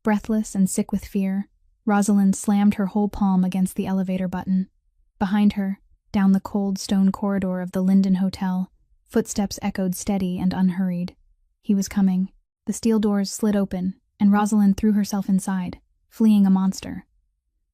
Breathless and sick with fear, Rosalind slammed her whole palm against the elevator button. Behind her, down the cold stone corridor of the Linden Hotel, footsteps echoed steady and unhurried. He was coming. The steel doors slid open, and Rosalind threw herself inside, fleeing a monster.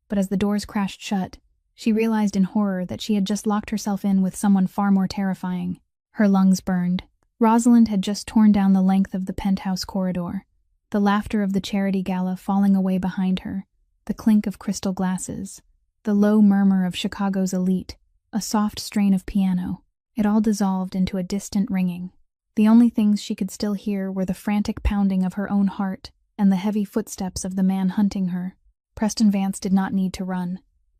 But as the doors crashed shut, she realized in horror that she had just locked herself in with someone far more terrifying. Her lungs burned. Rosalind had just torn down the length of the penthouse corridor, the laughter of the charity gala falling away behind her, the clink of crystal glasses, the low murmur of Chicago's elite, a soft strain of piano. It all dissolved into a distant ringing. The only things she could still hear were the frantic pounding of her own heart and the heavy footsteps of the man hunting her. Preston Vance did not need to run.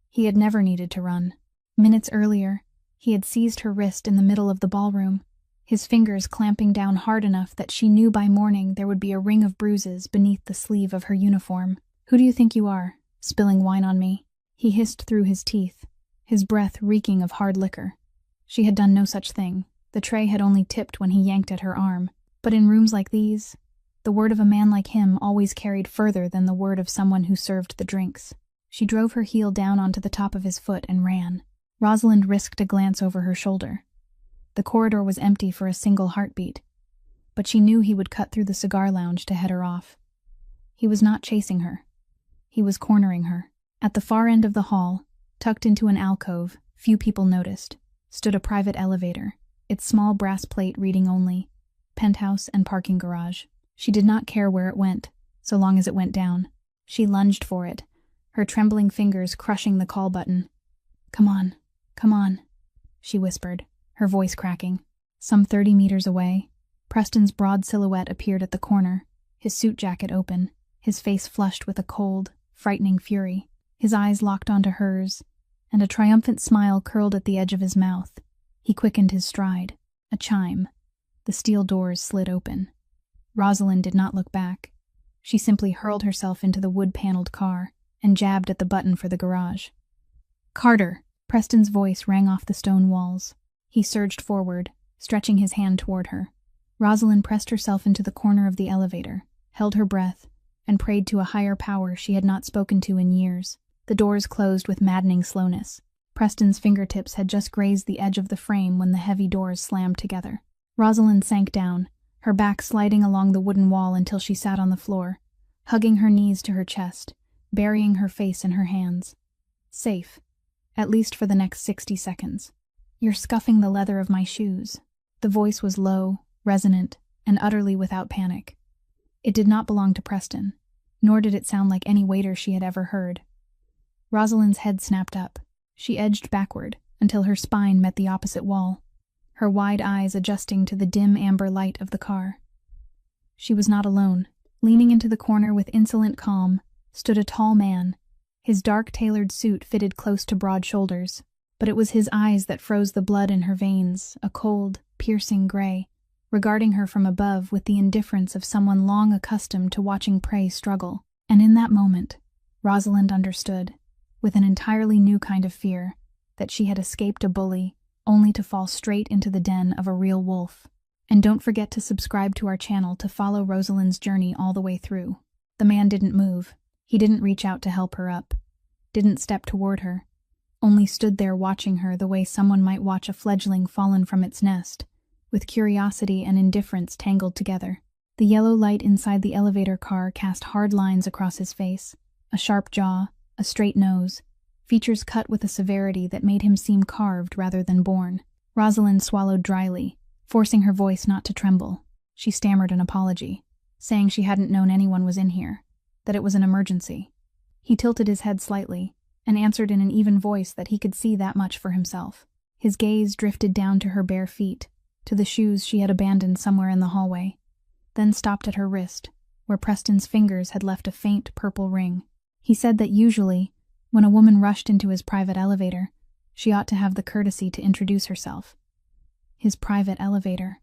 He had never needed to run. Minutes earlier, he had seized her wrist in the middle of the ballroom, his fingers clamping down hard enough that she knew by morning there would be a ring of bruises beneath the sleeve of her uniform. "Who do you think you are, spilling wine on me?" he hissed through his teeth, his breath reeking of hard liquor. She had done no such thing. The tray had only tipped when he yanked at her arm. But in rooms like these, the word of a man like him always carried further than the word of someone who served the drinks. She drove her heel down onto the top of his foot and ran. Rosalind risked a glance over her shoulder. The corridor was empty for a single heartbeat, but she knew he would cut through the cigar lounge to head her off. He was not chasing her. He was cornering her. At the far end of the hall, tucked into an alcove, few people noticed, stood a private elevator, its small brass plate reading only penthouse and parking garage. She did not care where it went, so long as it went down. She lunged for it, her trembling fingers crushing the call button. Come on," she whispered, her voice cracking. Some 30 meters away, Preston's broad silhouette appeared at the corner, his suit jacket open, his face flushed with a cold, frightening fury. His eyes locked onto hers, and a triumphant smile curled at the edge of his mouth. He quickened his stride. A chime. The steel doors slid open. Rosalind did not look back. She simply hurled herself into the wood-paneled car and jabbed at the button for the garage. "Carter!" Preston's voice rang off the stone walls. He surged forward, stretching his hand toward her. Rosalind pressed herself into the corner of the elevator, held her breath, and prayed to a higher power she had not spoken to in years. The doors closed with maddening slowness. Preston's fingertips had just grazed the edge of the frame when the heavy doors slammed together. Rosalind sank down, her back sliding along the wooden wall until she sat on the floor, hugging her knees to her chest, burying her face in her hands. Safe, at least for the next 60 seconds. "You're scuffing the leather of my shoes." The voice was low, resonant, and utterly without panic. It did not belong to Preston, nor did it sound like any waiter she had ever heard. Rosalind's head snapped up. She edged backward until her spine met the opposite wall, her wide eyes adjusting to the dim amber light of the car. She was not alone. Leaning into the corner with insolent calm stood a tall man. His dark tailored suit fitted close to broad shoulders, but it was his eyes that froze the blood in her veins, a cold, piercing gray, regarding her from above with the indifference of someone long accustomed to watching prey struggle. And in that moment, Rosalind understood, with an entirely new kind of fear, that she had escaped a bully only to fall straight into the den of a real wolf. And don't forget to subscribe to our channel to follow Rosalind's journey all the way through. The man didn't move. He didn't reach out to help her up, didn't step toward her, only stood there watching her the way someone might watch a fledgling fallen from its nest, with curiosity and indifference tangled together. The yellow light inside the elevator car cast hard lines across his face, a sharp jaw, a straight nose, features cut with a severity that made him seem carved rather than born. Rosalind swallowed dryly, forcing her voice not to tremble. She stammered an apology, saying she hadn't known anyone was in here, that it was an emergency. He tilted his head slightly, and answered in an even voice that he could see that much for himself. His gaze drifted down to her bare feet, to the shoes she had abandoned somewhere in the hallway, then stopped at her wrist, where Preston's fingers had left a faint purple ring. He said that usually, when a woman rushed into his private elevator, she ought to have the courtesy to introduce herself. His private elevator.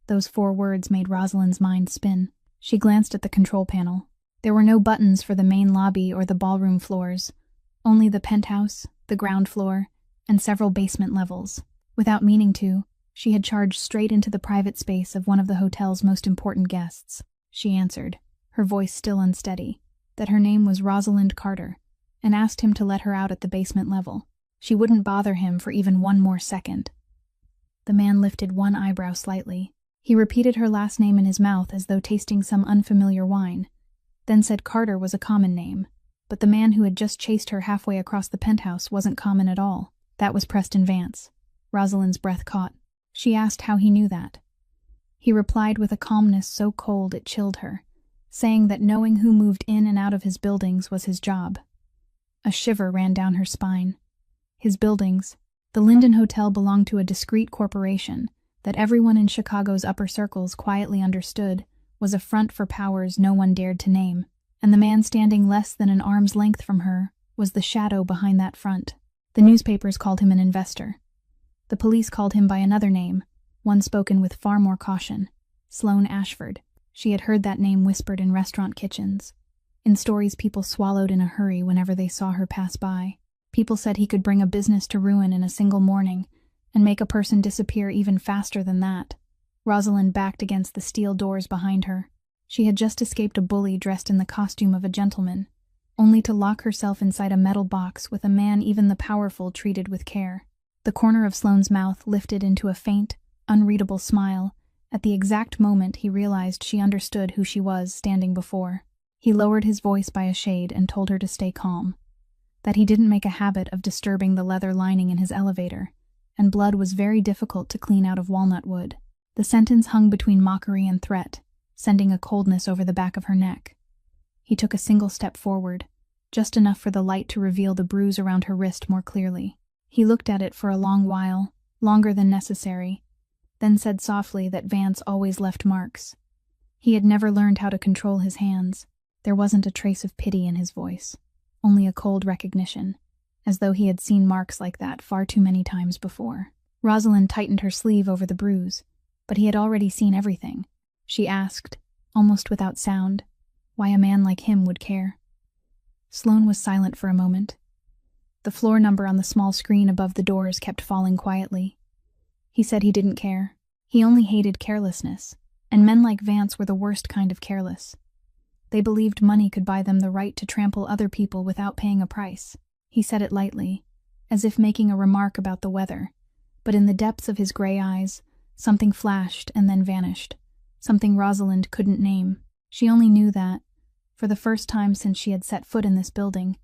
Those 4 words made Rosalind's mind spin. She glanced at the control panel. There were no buttons for the main lobby or the ballroom floors, only the penthouse, the ground floor, and several basement levels. Without meaning to, she had charged straight into the private space of one of the hotel's most important guests. She answered, her voice still unsteady. that her name was Rosalind Carter, and asked him to let her out at the basement level. She wouldn't bother him for even one more second. The man lifted one eyebrow slightly. He repeated her last name in his mouth as though tasting some unfamiliar wine, then said Carter was a common name, but the man who had just chased her halfway across the penthouse wasn't common at all. That was Preston Vance. Rosalind's breath caught. She asked how he knew that. He replied with a calmness so cold it chilled her, saying that knowing who moved in and out of his buildings was his job. A shiver ran down her spine. His buildings, the Linden Hotel, belonged to a discreet corporation that everyone in Chicago's upper circles quietly understood was a front for powers no one dared to name, and the man standing less than an arm's length from her was the shadow behind that front. The newspapers called him an investor. The police called him by another name, one spoken with far more caution: Sloane Ashford. She had heard that name whispered in restaurant kitchens, in stories people swallowed in a hurry whenever they saw her pass by. People said he could bring a business to ruin in a single morning, and make a person disappear even faster than that. Rosalind backed against the steel doors behind her. She had just escaped a bully dressed in the costume of a gentleman, only to lock herself inside a metal box with a man even the powerful treated with care. The corner of Sloane's mouth lifted into a faint, unreadable smile at the exact moment he realized she understood who she was standing before. He lowered his voice by a shade and told her to stay calm, that he didn't make a habit of disturbing the leather lining in his elevator, and blood was very difficult to clean out of walnut wood. The sentence hung between mockery and threat, sending a coldness over the back of her neck. He took a single step forward, just enough for the light to reveal the bruise around her wrist more clearly. He looked at it for a long while, longer than necessary, then said softly that Vance always left marks. He had never learned how to control his hands. There wasn't a trace of pity in his voice, only a cold recognition, as though he had seen marks like that far too many times before. Rosalind tightened her sleeve over the bruise, but he had already seen everything. She asked, almost without sound, why a man like him would care. Sloane was silent for a moment. The floor number on the small screen above the doors kept falling quietly. He said he didn't care. He only hated carelessness, and men like Vance were the worst kind of careless. They believed money could buy them the right to trample other people without paying a price. He said it lightly, as if making a remark about the weather, but in the depths of his gray eyes, something flashed and then vanished, something Rosalind couldn't name. She only knew that, for the first time since she had set foot in this building,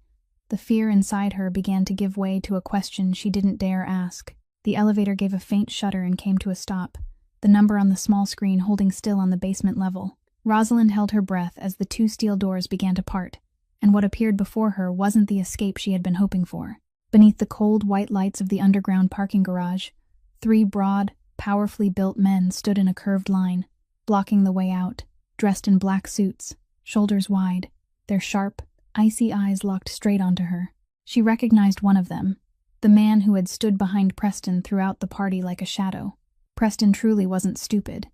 the fear inside her began to give way to a question she didn't dare ask. The elevator gave a faint shudder and came to a stop, the number on the small screen holding still on the basement level. Rosalind held her breath as the two steel doors began to part, and what appeared before her wasn't the escape she had been hoping for. Beneath the cold white lights of the underground parking garage, three broad, powerfully built men stood in a curved line, blocking the way out, dressed in black suits, shoulders wide, their sharp, icy eyes locked straight onto her. She recognized one of them, the man who had stood behind Preston throughout the party like a shadow. Preston truly wasn't stupid.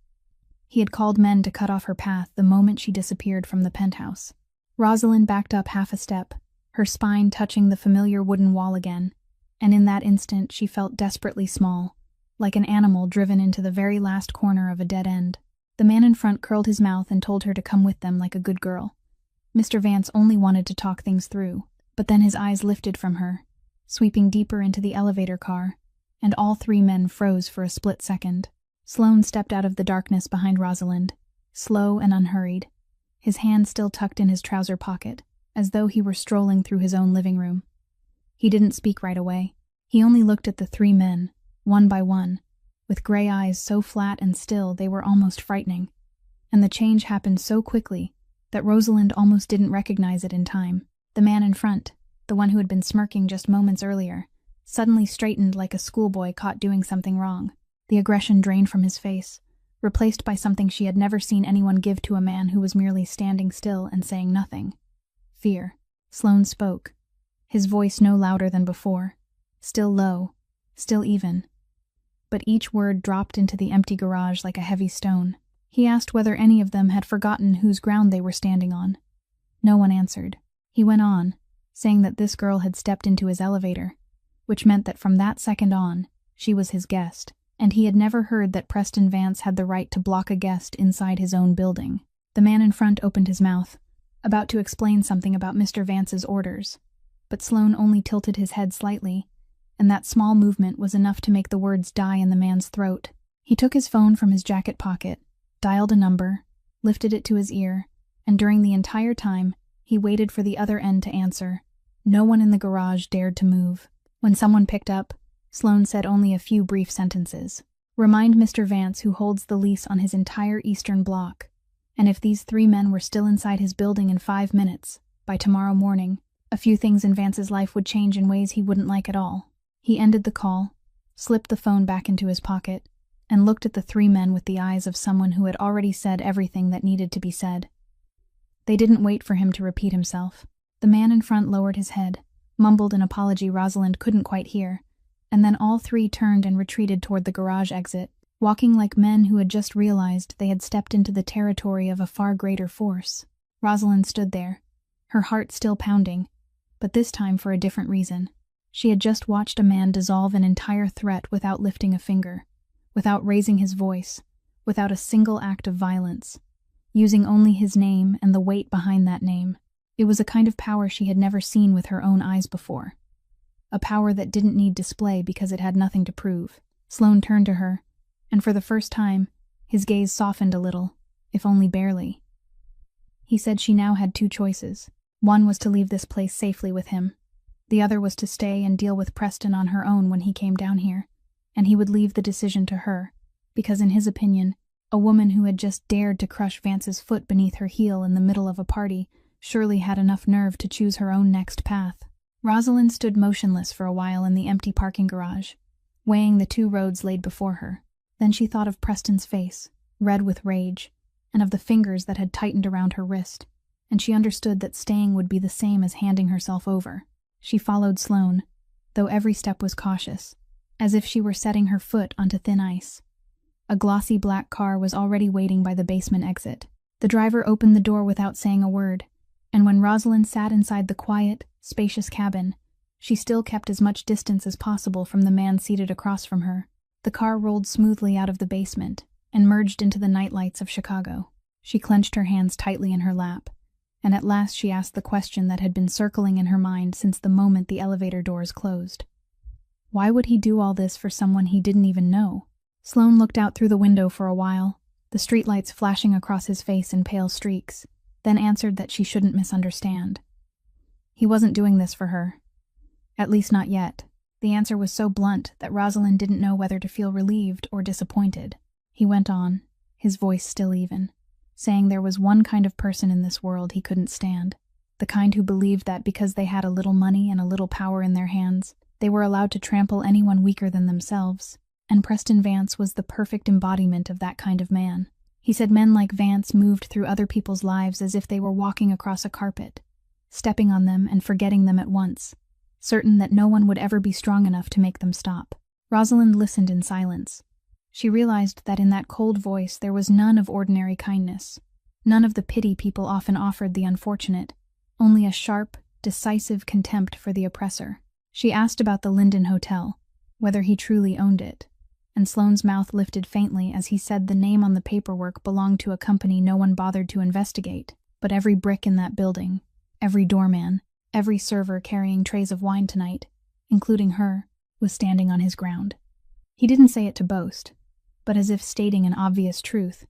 He had called men to cut off her path the moment she disappeared from the penthouse. Rosalind backed up half a step, her spine touching the familiar wooden wall again, and in that instant she felt desperately small, like an animal driven into the very last corner of a dead end. The man in front curled his mouth and told her to come with them like a good girl. Mr. Vance only wanted to talk things through, but then his eyes lifted from her, sweeping deeper into the elevator car, and all three men froze for a split second. Sloane stepped out of the darkness behind Rosalind, slow and unhurried, his hand still tucked in his trouser pocket, as though he were strolling through his own living room. He didn't speak right away. He only looked at the three men, one by one, with gray eyes so flat and still they were almost frightening. And the change happened so quickly that Rosalind almost didn't recognize it in time. The man in front, the one who had been smirking just moments earlier, suddenly straightened like a schoolboy caught doing something wrong. The aggression drained from his face, replaced by something she had never seen anyone give to a man who was merely standing still and saying nothing. Fear. Sloane spoke, his voice no louder than before, still low, still even. But each word dropped into the empty garage like a heavy stone. He asked whether any of them had forgotten whose ground they were standing on. No one answered. He went on, saying that this girl had stepped into his elevator, which meant that from that second on, she was his guest, and he had never heard that Preston Vance had the right to block a guest inside his own building. The man in front opened his mouth, about to explain something about Mr. Vance's orders, but Sloane only tilted his head slightly, and that small movement was enough to make the words die in the man's throat. He took his phone from his jacket pocket, dialed a number, lifted it to his ear, and during the entire time, he waited for the other end to answer. No one in the garage dared to move. When someone picked up, Sloane said only a few brief sentences. Remind Mr. Vance who holds the lease on his entire eastern block, and if these 3 men were still inside his building in 5 minutes, by tomorrow morning, a few things in Vance's life would change in ways he wouldn't like at all. He ended the call, slipped the phone back into his pocket, and looked at the 3 men with the eyes of someone who had already said everything that needed to be said. They didn't wait for him to repeat himself. The man in front lowered his head, mumbled an apology Rosalind couldn't quite hear, and then all 3 turned and retreated toward the garage exit, walking like men who had just realized they had stepped into the territory of a far greater force. Rosalind stood there, her heart still pounding, but this time for a different reason. She had just watched a man dissolve an entire threat without lifting a finger, without raising his voice, without a single act of violence, using only his name and the weight behind that name. It was a kind of power she had never seen with her own eyes before. A power that didn't need display because it had nothing to prove. Sloane turned to her, and for the first time, his gaze softened a little, if only barely. He said she now had 2 choices. One was to leave this place safely with him. The other was to stay and deal with Preston on her own when he came down here, and he would leave the decision to her, because in his opinion, a woman who had just dared to crush Vance's foot beneath her heel in the middle of a party surely had enough nerve to choose her own next path. Rosalind stood motionless for a while in the empty parking garage, weighing the 2 roads laid before her. Then she thought of Preston's face, red with rage, and of the fingers that had tightened around her wrist, and she understood that staying would be the same as handing herself over. She followed Sloane, though every step was cautious, as if she were setting her foot onto thin ice. A glossy black car was already waiting by the basement exit. The driver opened the door without saying a word, and when Rosalind sat inside the quiet, spacious cabin, she still kept as much distance as possible from the man seated across from her. The car rolled smoothly out of the basement and merged into the nightlights of Chicago. She clenched her hands tightly in her lap, and at last she asked the question that had been circling in her mind since the moment the elevator doors closed. Why would he do all this for someone he didn't even know? Sloane looked out through the window for a while, the streetlights flashing across his face in pale streaks, then answered that she shouldn't misunderstand. He wasn't doing this for her. At least not yet. The answer was so blunt that Rosalind didn't know whether to feel relieved or disappointed. He went on, his voice still even, saying there was one kind of person in this world he couldn't stand, the kind who believed that because they had a little money and a little power in their hands, they were allowed to trample anyone weaker than themselves, and Preston Vance was the perfect embodiment of that kind of man. He said men like Vance moved through other people's lives as if they were walking across a carpet, stepping on them and forgetting them at once, certain that no one would ever be strong enough to make them stop. Rosalind listened in silence. She realized that in that cold voice there was none of ordinary kindness, none of the pity people often offered the unfortunate, only a sharp, decisive contempt for the oppressor. She asked about the Linden Hotel, whether he truly owned it, and Sloane's mouth lifted faintly as he said the name on the paperwork belonged to a company no one bothered to investigate, but every brick in that building, every doorman, every server carrying trays of wine tonight, including her, was standing on his ground. He didn't say it to boast, but as if stating an obvious truth,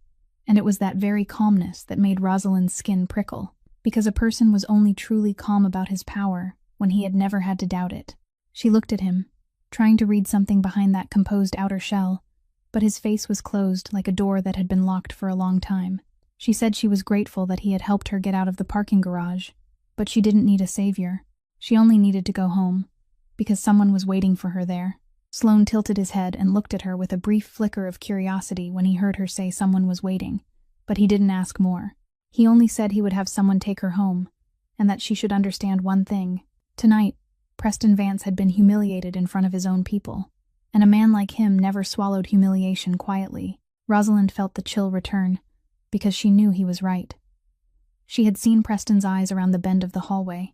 and it was that very calmness that made Rosalind's skin prickle, because a person was only truly calm about his power when he had never had to doubt it. She looked at him, trying to read something behind that composed outer shell, but his face was closed like a door that had been locked for a long time. She said she was grateful that he had helped her get out of the parking garage, but she didn't need a savior. She only needed to go home, because someone was waiting for her there. Sloane tilted his head and looked at her with a brief flicker of curiosity when he heard her say someone was waiting, but he didn't ask more. He only said he would have someone take her home, and that she should understand one thing. Tonight, Preston Vance had been humiliated in front of his own people, and a man like him never swallowed humiliation quietly. Rosalind felt the chill return, because she knew he was right. She had seen Preston's eyes around the bend of the hallway,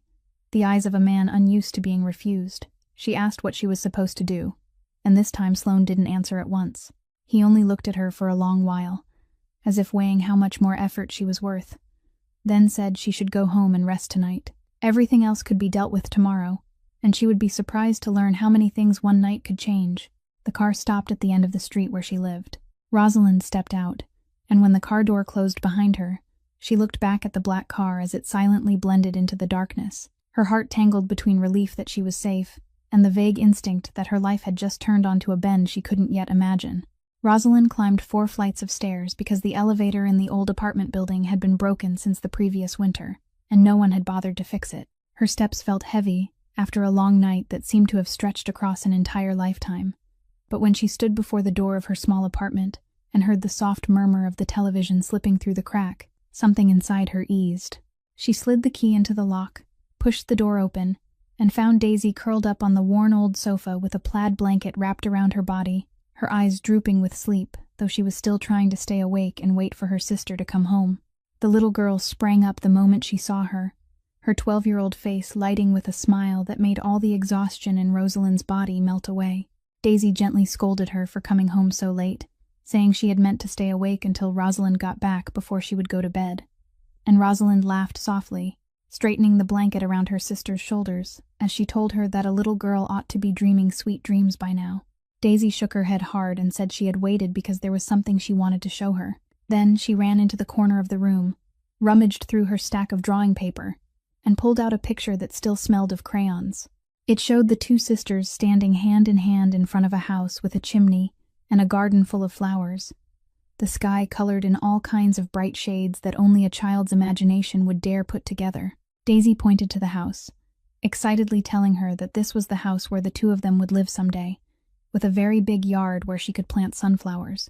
the eyes of a man unused to being refused. She asked what she was supposed to do, and this time Sloane didn't answer at once. He only looked at her for a long while, as if weighing how much more effort she was worth. then said she should go home and rest tonight. Everything else could be dealt with tomorrow, and she would be surprised to learn how many things one night could change. The car stopped at the end of the street where she lived. Rosalind stepped out, and when the car door closed behind her, she looked back at the black car as it silently blended into the darkness. Her heart tangled between relief that she was safe and the vague instinct that her life had just turned onto a bend she couldn't yet imagine. Rosalind climbed 4 flights of stairs because the elevator in the old apartment building had been broken since the previous winter, and no one had bothered to fix it. Her steps felt heavy after a long night that seemed to have stretched across an entire lifetime. But when she stood before the door of her small apartment and heard the soft murmur of the television slipping through the crack, something inside her eased. She slid the key into the lock, pushed the door open, and found Daisy curled up on the worn old sofa with a plaid blanket wrapped around her body, her eyes drooping with sleep, though she was still trying to stay awake and wait for her sister to come home. The little girl sprang up the moment she saw her, her 12-year-old face lighting with a smile that made all the exhaustion in Rosalind's body melt away. Daisy gently scolded her for coming home so late, saying she had meant to stay awake until Rosalind got back before she would go to bed. And Rosalind laughed softly, straightening the blanket around her sister's shoulders, as she told her that a little girl ought to be dreaming sweet dreams by now. Daisy shook her head hard and said she had waited because there was something she wanted to show her. Then she ran into the corner of the room, rummaged through her stack of drawing paper, and pulled out a picture that still smelled of crayons. It showed the 2 sisters standing hand in hand in front of a house with a chimney and a garden full of flowers, the sky colored in all kinds of bright shades that only a child's imagination would dare put together. Daisy pointed to the house, excitedly telling her that this was the house where the 2 of them would live someday, with a very big yard where she could plant sunflowers.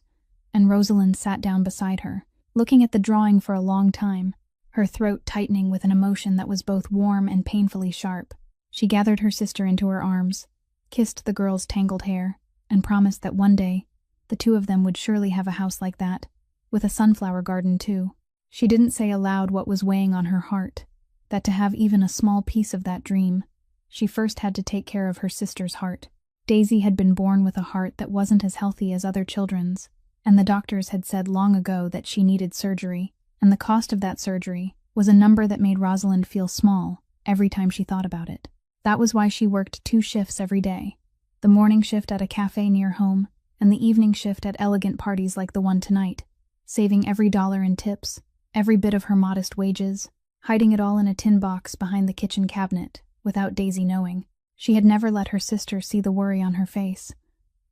And Rosalind sat down beside her, looking at the drawing for a long time, her throat tightening with an emotion that was both warm and painfully sharp. She gathered her sister into her arms, kissed the girl's tangled hair, and promised that one day the 2 of them would surely have a house like that, with a sunflower garden too. She didn't say aloud what was weighing on her heart, that to have even a small piece of that dream, she first had to take care of her sister's heart. Daisy had been born with a heart that wasn't as healthy as other children's, and the doctors had said long ago that she needed surgery, and the cost of that surgery was a number that made Rosalind feel small every time she thought about it. That was why she worked 2 shifts every day, the morning shift at a cafe near home, and the evening shift at elegant parties like the one tonight, saving every dollar in tips, every bit of her modest wages, hiding it all in a tin box behind the kitchen cabinet, without Daisy knowing. She had never let her sister see the worry on her face,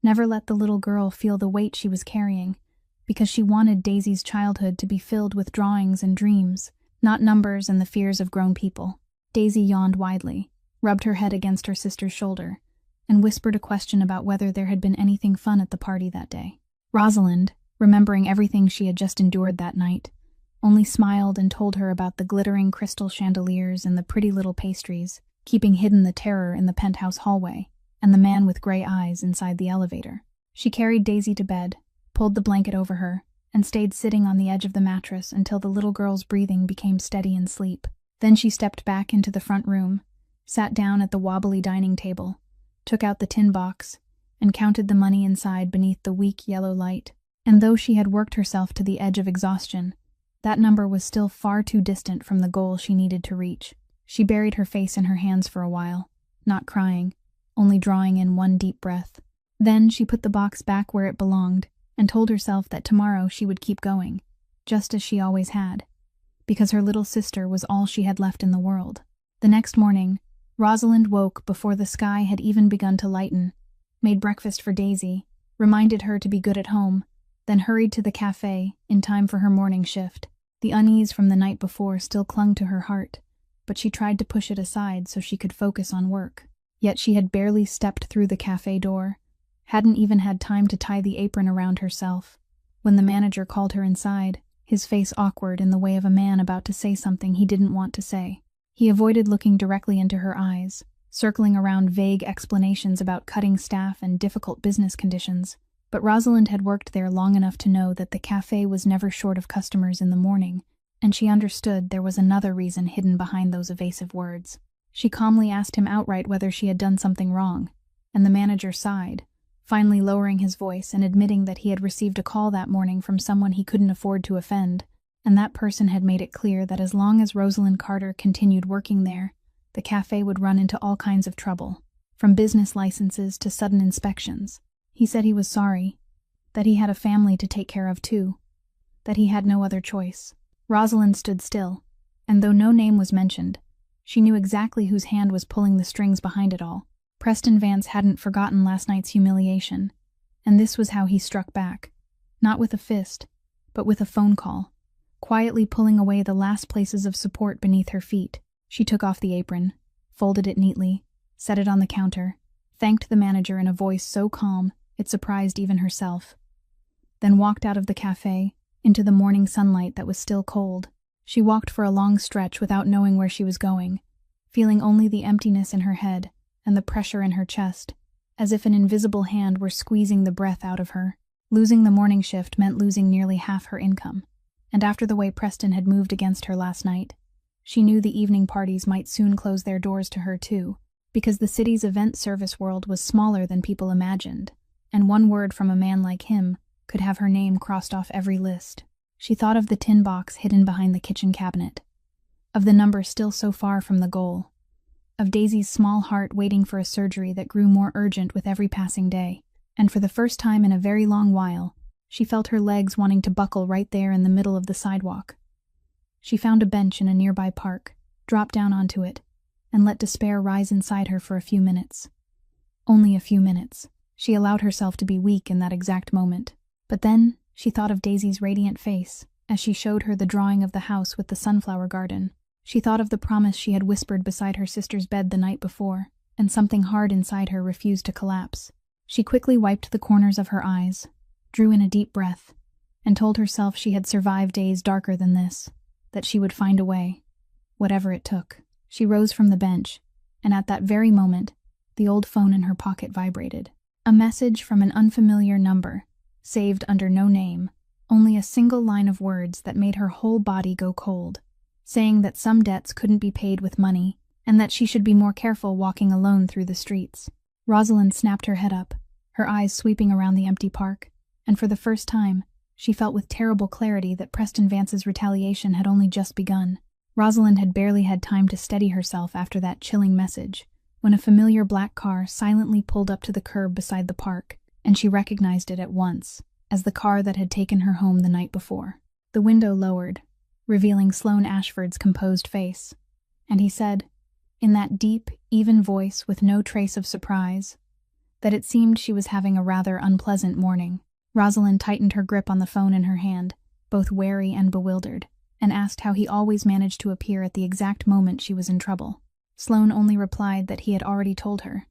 never let the little girl feel the weight she was carrying, because she wanted Daisy's childhood to be filled with drawings and dreams, not numbers and the fears of grown people. Daisy yawned widely, rubbed her head against her sister's shoulder, and whispered a question about whether there had been anything fun at the party that day. Rosalind, remembering everything she had just endured that night, only smiled and told her about the glittering crystal chandeliers and the pretty little pastries, keeping hidden the terror in the penthouse hallway, and the man with gray eyes inside the elevator. She carried Daisy to bed, pulled the blanket over her, and stayed sitting on the edge of the mattress until the little girl's breathing became steady in sleep. Then she stepped back into the front room, sat down at the wobbly dining table, took out the tin box, and counted the money inside beneath the weak yellow light. And though she had worked herself to the edge of exhaustion, that number was still far too distant from the goal she needed to reach. She buried her face in her hands for a while, not crying, only drawing in one deep breath. Then she put the box back where it belonged and told herself that tomorrow she would keep going, just as she always had, because her little sister was all she had left in the world. The next morning, Rosalind woke before the sky had even begun to lighten, made breakfast for Daisy, reminded her to be good at home, then hurried to the cafe in time for her morning shift. The unease from the night before still clung to her heart, but she tried to push it aside so she could focus on work. Yet she had barely stepped through the cafe door, hadn't even had time to tie the apron around herself, when the manager called her inside, his face awkward in the way of a man about to say something he didn't want to say. He avoided looking directly into her eyes, circling around vague explanations about cutting staff and difficult business conditions. But Rosalind had worked there long enough to know that the cafe was never short of customers in the morning, and she understood there was another reason hidden behind those evasive words. She calmly asked him outright whether she had done something wrong, and the manager sighed, finally lowering his voice and admitting that he had received a call that morning from someone he couldn't afford to offend. and that person had made it clear that as long as Rosalind Carter continued working there, the cafe would run into all kinds of trouble, from business licenses to sudden inspections. He said he was sorry, that he had a family to take care of too, that he had no other choice. Rosalind stood still, and though no name was mentioned, she knew exactly whose hand was pulling the strings behind it all. Preston Vance hadn't forgotten last night's humiliation, and this was how he struck back. Not with a fist, but with a phone call, quietly pulling away the last places of support beneath her feet. She took off the apron, folded it neatly, set it on the counter, thanked the manager in a voice so calm it surprised even herself, then walked out of the cafe into the morning sunlight that was still cold. She walked for a long stretch without knowing where she was going, feeling only the emptiness in her head and the pressure in her chest, as if an invisible hand were squeezing the breath out of her. Losing the morning shift meant losing nearly half her income, and after the way Preston had moved against her last night, she knew the evening parties might soon close their doors to her too, because the city's event service world was smaller than people imagined, and one word from a man like him could have her name crossed off every list. She thought of the tin box hidden behind the kitchen cabinet, of the number still so far from the goal, of Daisy's small heart waiting for a surgery that grew more urgent with every passing day, and for the first time in a very long while, she felt her legs wanting to buckle right there in the middle of the sidewalk. She found a bench in a nearby park, dropped down onto it, and let despair rise inside her for a few minutes. Only a few minutes. She allowed herself to be weak in that exact moment. But then, she thought of Daisy's radiant face as she showed her the drawing of the house with the sunflower garden. She thought of the promise she had whispered beside her sister's bed the night before, and something hard inside her refused to collapse. She quickly wiped the corners of her eyes, drew in a deep breath, and told herself she had survived days darker than this, that she would find a way, whatever it took. She rose from the bench, and at that very moment, the old phone in her pocket vibrated. A message from an unfamiliar number, saved under no name, only a single line of words that made her whole body go cold, saying that some debts couldn't be paid with money, and that she should be more careful walking alone through the streets. Rosalind snapped her head up, her eyes sweeping around the empty park, and for the first time, she felt with terrible clarity that Preston Vance's retaliation had only just begun. Rosalind had barely had time to steady herself after that chilling message, when a familiar black car silently pulled up to the curb beside the park, and she recognized it at once as the car that had taken her home the night before. The window lowered, revealing Sloane Ashford's composed face, and he said, in that deep, even voice with no trace of surprise, that it seemed she was having a rather unpleasant morning. Rosalind tightened her grip on the phone in her hand, both wary and bewildered, and asked how he always managed to appear at the exact moment she was in trouble. Sloane only replied that he had already told her.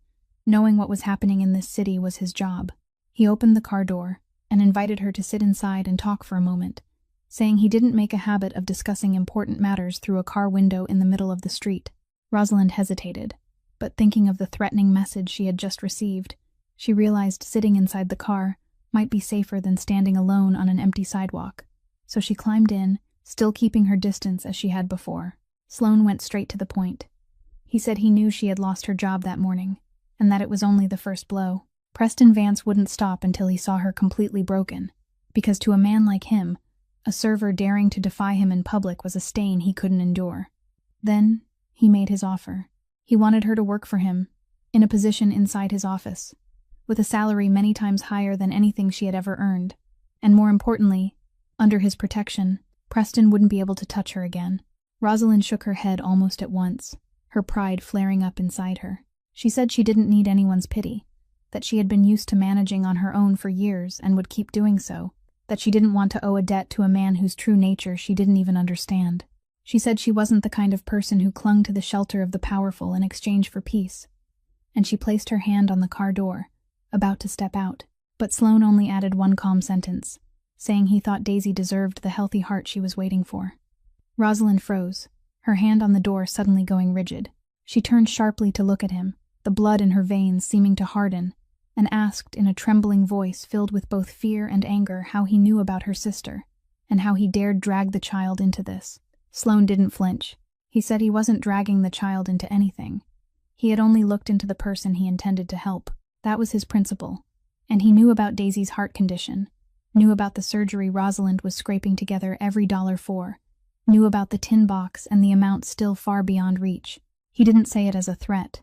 Knowing what was happening in this city was his job. He opened the car door and invited her to sit inside and talk for a moment, saying he didn't make a habit of discussing important matters through a car window in the middle of the street. Rosalind hesitated, but thinking of the threatening message she had just received, she realized sitting inside the car might be safer than standing alone on an empty sidewalk, so she climbed in, still keeping her distance as she had before. Sloane went straight to the point. He said he knew she had lost her job that morning, and that it was only the first blow. Preston Vance wouldn't stop until he saw her completely broken, because to a man like him, a server daring to defy him in public was a stain he couldn't endure. Then, he made his offer. He wanted her to work for him, in a position inside his office, with a salary many times higher than anything she had ever earned, and more importantly, under his protection, Preston wouldn't be able to touch her again. Rosalind shook her head almost at once, her pride flaring up inside her. She said she didn't need anyone's pity, that she had been used to managing on her own for years and would keep doing so, that she didn't want to owe a debt to a man whose true nature she didn't even understand. She said she wasn't the kind of person who clung to the shelter of the powerful in exchange for peace, and she placed her hand on the car door, about to step out. But Sloane only added one calm sentence, saying he thought Daisy deserved the healthy heart she was waiting for. Rosalind froze, her hand on the door suddenly going rigid. She turned sharply to look at him, the blood in her veins seeming to harden, and asked in a trembling voice filled with both fear and anger how he knew about her sister, and how he dared drag the child into this. Sloane didn't flinch. He said he wasn't dragging the child into anything. He had only looked into the person he intended to help. That was his principle, and he knew about Daisy's heart condition, knew about the surgery Rosalind was scraping together every dollar for, knew about the tin box and the amount still far beyond reach. He didn't say it as a threat,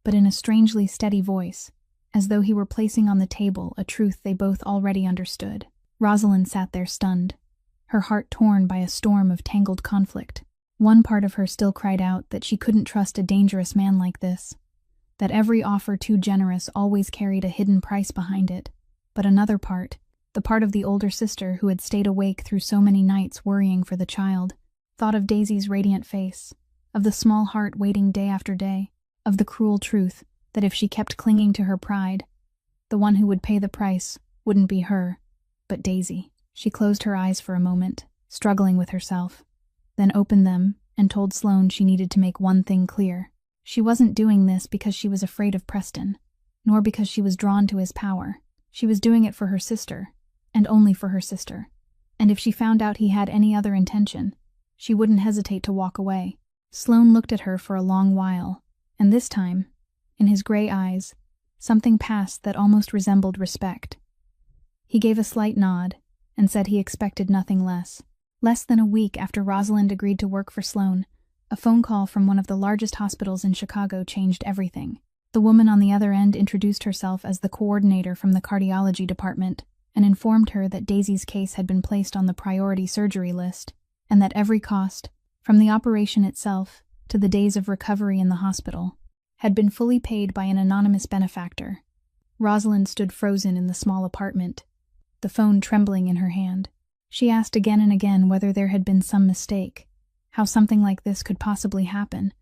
but in a strangely steady voice, as though he were placing on the table a truth they both already understood. Rosalind sat there stunned, her heart torn by a storm of tangled conflict. One part of her still cried out that she couldn't trust a dangerous man like this, that every offer too generous always carried a hidden price behind it. But another part, the part of the older sister who had stayed awake through so many nights worrying for the child, thought of Daisy's radiant face, of the small heart waiting day after day, of the cruel truth that if she kept clinging to her pride, the one who would pay the price wouldn't be her, but Daisy. She closed her eyes for a moment, struggling with herself, then opened them and told Sloane she needed to make one thing clear. She wasn't doing this because she was afraid of Preston, nor because she was drawn to his power. She was doing it for her sister, and only for her sister. And if she found out he had any other intention, she wouldn't hesitate to walk away. Sloane looked at her for a long while, and this time, in his gray eyes, something passed that almost resembled respect. He gave a slight nod and said he expected nothing less. Less than a week after Rosalind agreed to work for Sloane, a phone call from one of the largest hospitals in Chicago changed everything. The woman on the other end introduced herself as the coordinator from the cardiology department and informed her that Daisy's case had been placed on the priority surgery list, and that every cost, from the operation itself to the days of recovery in the hospital, had been fully paid by an anonymous benefactor. Rosalind stood frozen in the small apartment, the phone trembling in her hand. She asked again and again whether there had been some mistake, how something like this could possibly happen,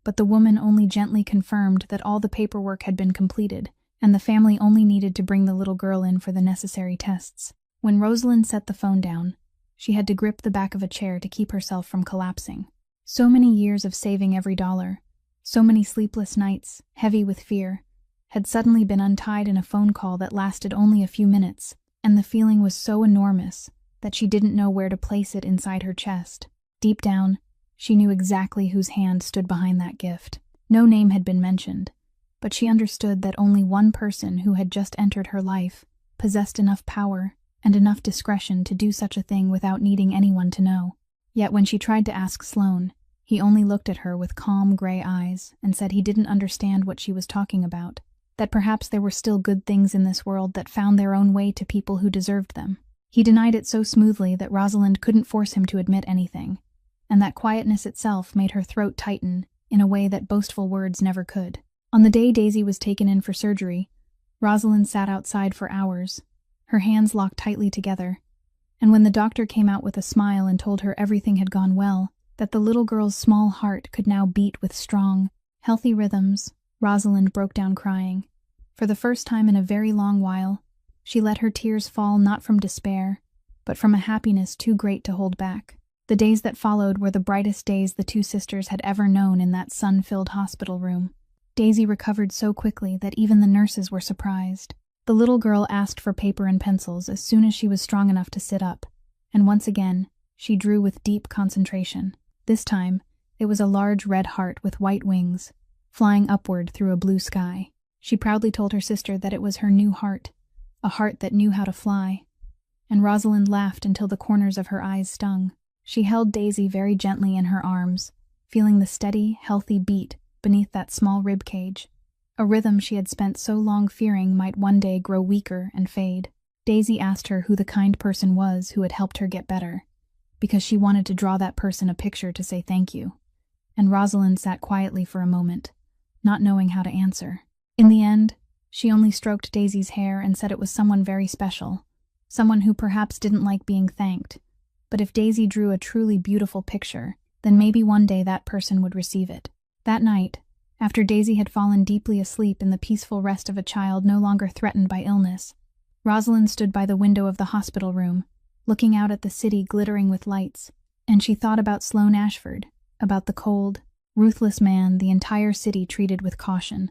but the woman only gently confirmed that all the paperwork had been completed, and the family only needed to bring the little girl in for the necessary tests. When Rosalind set the phone down, she had to grip the back of a chair to keep herself from collapsing. So many years of saving every dollar, so many sleepless nights, heavy with fear, had suddenly been untied in a phone call that lasted only a few minutes, and the feeling was so enormous that she didn't know where to place it inside her chest. Deep down, she knew exactly whose hand stood behind that gift. No name had been mentioned, but she understood that only one person who had just entered her life possessed enough power and enough discretion to do such a thing without needing anyone to know. Yet when she tried to ask Sloane, he only looked at her with calm gray eyes and said he didn't understand what she was talking about, that perhaps there were still good things in this world that found their own way to people who deserved them. He denied it so smoothly that Rosalind couldn't force him to admit anything, and that quietness itself made her throat tighten in a way that boastful words never could. On the day Daisy was taken in for surgery, Rosalind sat outside for hours, her hands locked tightly together, and when the doctor came out with a smile and told her everything had gone well, that the little girl's small heart could now beat with strong, healthy rhythms, Rosalind broke down crying. For the first time in a very long while, she let her tears fall not from despair, but from a happiness too great to hold back. The days that followed were the brightest days the two sisters had ever known in that sun-filled hospital room. Daisy recovered so quickly that even the nurses were surprised. The little girl asked for paper and pencils as soon as she was strong enough to sit up, and once again, she drew with deep concentration. This time, it was a large red heart with white wings, flying upward through a blue sky. She proudly told her sister that it was her new heart, a heart that knew how to fly, and Rosalind laughed until the corners of her eyes stung. She held Daisy very gently in her arms, feeling the steady, healthy beat beneath that small rib cage, a rhythm she had spent so long fearing might one day grow weaker and fade. Daisy asked her who the kind person was who had helped her get better, because she wanted to draw that person a picture to say thank you, and Rosalind sat quietly for a moment, not knowing how to answer. In the end, she only stroked Daisy's hair and said it was someone very special, someone who perhaps didn't like being thanked, but if Daisy drew a truly beautiful picture, then maybe one day that person would receive it. That night, after Daisy had fallen deeply asleep in the peaceful rest of a child no longer threatened by illness, Rosalind stood by the window of the hospital room, looking out at the city glittering with lights, and she thought about Sloane Ashford, about the cold, ruthless man the entire city treated with caution,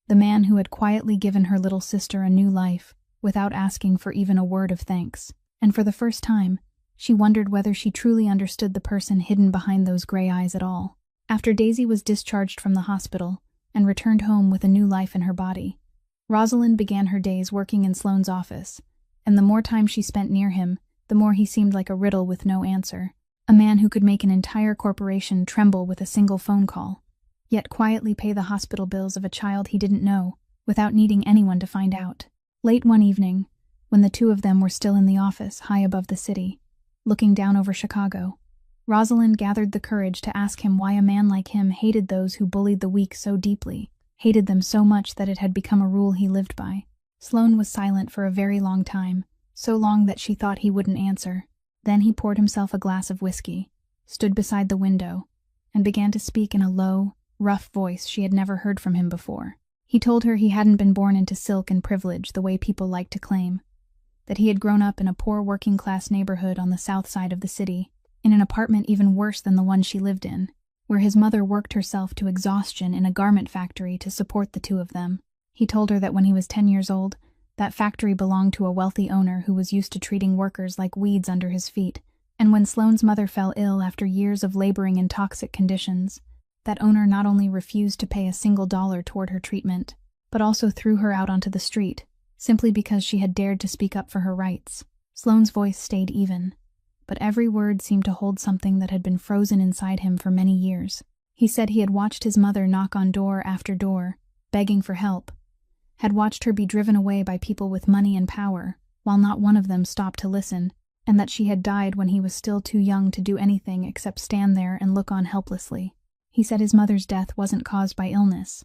the man who had quietly given her little sister a new life, without asking for even a word of thanks. And for the first time, she wondered whether she truly understood the person hidden behind those gray eyes at all. After Daisy was discharged from the hospital and returned home with a new life in her body, Rosalind began her days working in Sloane's office, and the more time she spent near him, the more he seemed like a riddle with no answer. A man who could make an entire corporation tremble with a single phone call, yet quietly pay the hospital bills of a child he didn't know, without needing anyone to find out. Late one evening, when the two of them were still in the office high above the city, looking down over Chicago, Rosalind gathered the courage to ask him why a man like him hated those who bullied the weak so deeply, hated them so much that it had become a rule he lived by. Sloane was silent for a very long time, so long that she thought he wouldn't answer. Then he poured himself a glass of whiskey, stood beside the window, and began to speak in a low, rough voice she had never heard from him before. He told her he hadn't been born into silk and privilege the way people like to claim, that he had grown up in a poor working-class neighborhood on the south side of the city, in an apartment even worse than the one she lived in, where his mother worked herself to exhaustion in a garment factory to support the two of them. He told her that when he was 10 years old, that factory belonged to a wealthy owner who was used to treating workers like weeds under his feet, and when Sloane's mother fell ill after years of laboring in toxic conditions, that owner not only refused to pay a single dollar toward her treatment, but also threw her out onto the street, simply because she had dared to speak up for her rights. Sloane's voice stayed even, but every word seemed to hold something that had been frozen inside him for many years. He said he had watched his mother knock on door after door, begging for help, had watched her be driven away by people with money and power, while not one of them stopped to listen, and that she had died when he was still too young to do anything except stand there and look on helplessly. He said his mother's death wasn't caused by illness,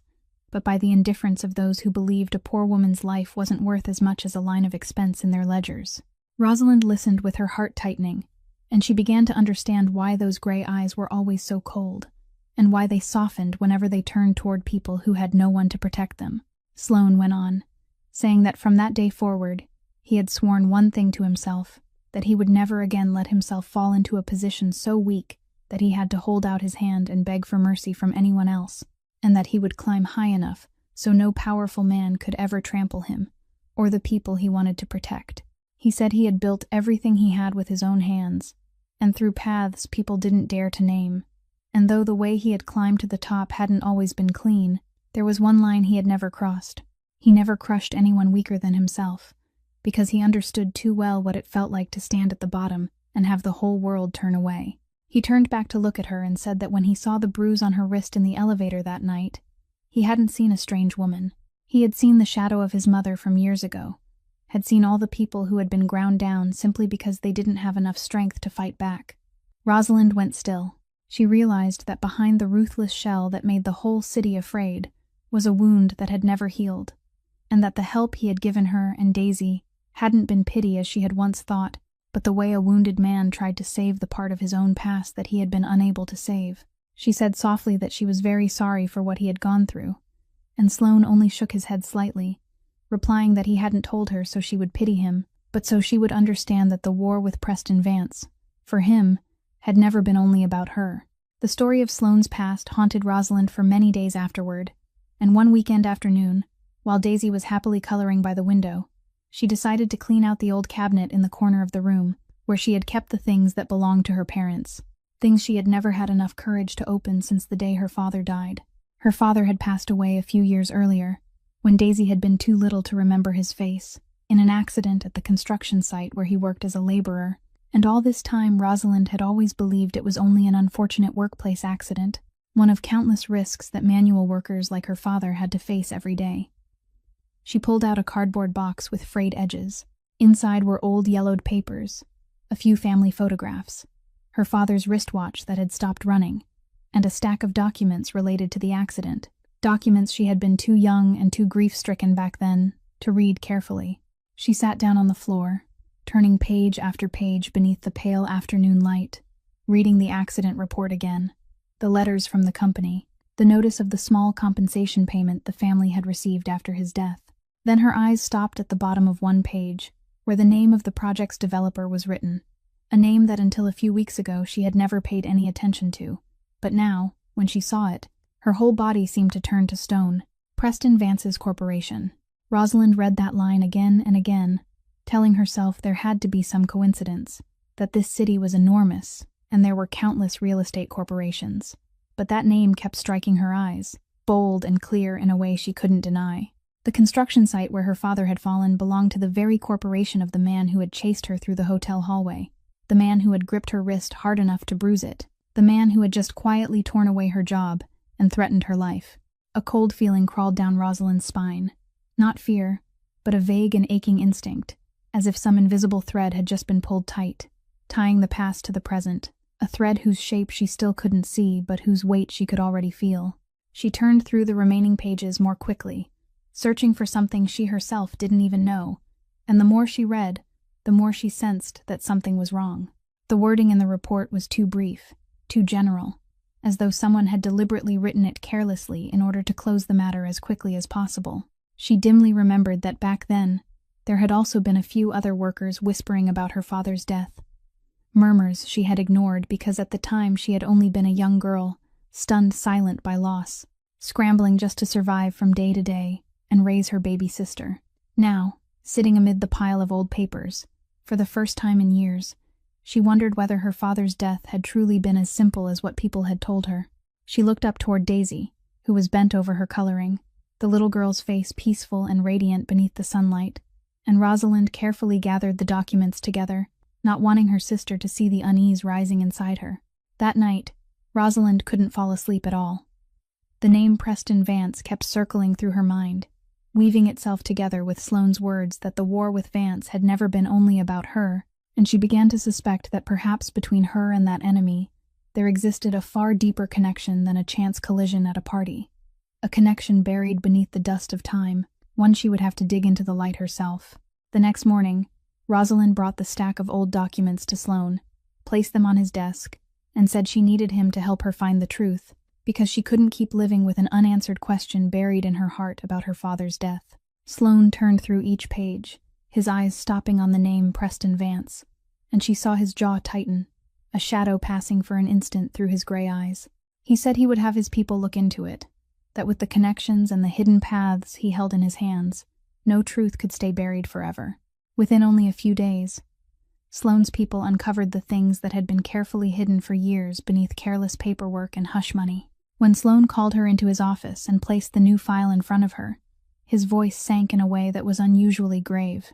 but by the indifference of those who believed a poor woman's life wasn't worth as much as a line of expense in their ledgers. Rosalind listened with her heart tightening, and she began to understand why those gray eyes were always so cold, and why they softened whenever they turned toward people who had no one to protect them. Sloane went on, saying that from that day forward, he had sworn one thing to himself, that he would never again let himself fall into a position so weak that he had to hold out his hand and beg for mercy from anyone else, and that he would climb high enough so no powerful man could ever trample him, or the people he wanted to protect. He said he had built everything he had with his own hands, and through paths people didn't dare to name, and though the way he had climbed to the top hadn't always been clean, there was one line he had never crossed. He never crushed anyone weaker than himself, because he understood too well what it felt like to stand at the bottom and have the whole world turn away. He turned back to look at her and said that when he saw the bruise on her wrist in the elevator that night, he hadn't seen a strange woman. He had seen the shadow of his mother from years ago, had seen all the people who had been ground down simply because they didn't have enough strength to fight back. Rosalind went still. She realized that behind the ruthless shell that made the whole city afraid was a wound that had never healed, and that the help he had given her and Daisy hadn't been pity as she had once thought, but the way a wounded man tried to save the part of his own past that he had been unable to save. She said softly that she was very sorry for what he had gone through, and Sloane only shook his head slightly, replying that he hadn't told her so she would pity him, but so she would understand that the war with Preston Vance, for him, had never been only about her. The story of Sloane's past haunted Rosalind for many days afterward, and one weekend afternoon, while Daisy was happily coloring by the window, she decided to clean out the old cabinet in the corner of the room, where she had kept the things that belonged to her parents, things she had never had enough courage to open since the day her father died. Her father had passed away a few years earlier, when Daisy had been too little to remember his face, in an accident at the construction site where he worked as a laborer, and all this time Rosalind had always believed it was only an unfortunate workplace accident, one of countless risks that manual workers like her father had to face every day. She pulled out a cardboard box with frayed edges. Inside were old yellowed papers, a few family photographs, her father's wristwatch that had stopped running, and a stack of documents related to the accident, documents she had been too young and too grief-stricken back then to read carefully. She sat down on the floor, turning page after page beneath the pale afternoon light, reading the accident report again, the letters from the company, the notice of the small compensation payment the family had received after his death. Then her eyes stopped at the bottom of one page, where the name of the project's developer was written, a name that until a few weeks ago she had never paid any attention to. But now, when she saw it, her whole body seemed to turn to stone. Preston Vance's Corporation. Rosalind read that line again and again, telling herself there had to be some coincidence, that this city was enormous, and there were countless real estate corporations. But that name kept striking her eyes, bold and clear in a way she couldn't deny. The construction site where her father had fallen belonged to the very corporation of the man who had chased her through the hotel hallway, the man who had gripped her wrist hard enough to bruise it, the man who had just quietly torn away her job and threatened her life. A cold feeling crawled down Rosalind's spine. Not fear, but a vague and aching instinct, as if some invisible thread had just been pulled tight, tying the past to the present, a thread whose shape she still couldn't see but whose weight she could already feel. She turned through the remaining pages more quickly, searching for something she herself didn't even know, and the more she read, the more she sensed that something was wrong. The wording in the report was too brief, too general, as though someone had deliberately written it carelessly in order to close the matter as quickly as possible. She dimly remembered that back then, there had also been a few other workers whispering about her father's death. Murmurs she had ignored because at the time she had only been a young girl, stunned silent by loss, scrambling just to survive from day to day and raise her baby sister. Now, sitting amid the pile of old papers, for the first time in years, she wondered whether her father's death had truly been as simple as what people had told her. She looked up toward Daisy, who was bent over her coloring, the little girl's face peaceful and radiant beneath the sunlight, and Rosalind carefully gathered the documents together, not wanting her sister to see the unease rising inside her. That night, Rosalind couldn't fall asleep at all. The name Preston Vance kept circling through her mind, weaving itself together with Sloane's words that the war with Vance had never been only about her, and she began to suspect that perhaps between her and that enemy, there existed a far deeper connection than a chance collision at a party. A connection buried beneath the dust of time, one she would have to dig into the light herself. The next morning, Rosalind brought the stack of old documents to Sloane, placed them on his desk, and said she needed him to help her find the truth, because she couldn't keep living with an unanswered question buried in her heart about her father's death. Sloane turned through each page, his eyes stopping on the name Preston Vance, and she saw his jaw tighten, a shadow passing for an instant through his gray eyes. He said he would have his people look into it, that with the connections and the hidden paths he held in his hands, no truth could stay buried forever. Within only a few days, Sloane's people uncovered the things that had been carefully hidden for years beneath careless paperwork and hush money. When Sloane called her into his office and placed the new file in front of her, his voice sank in a way that was unusually grave.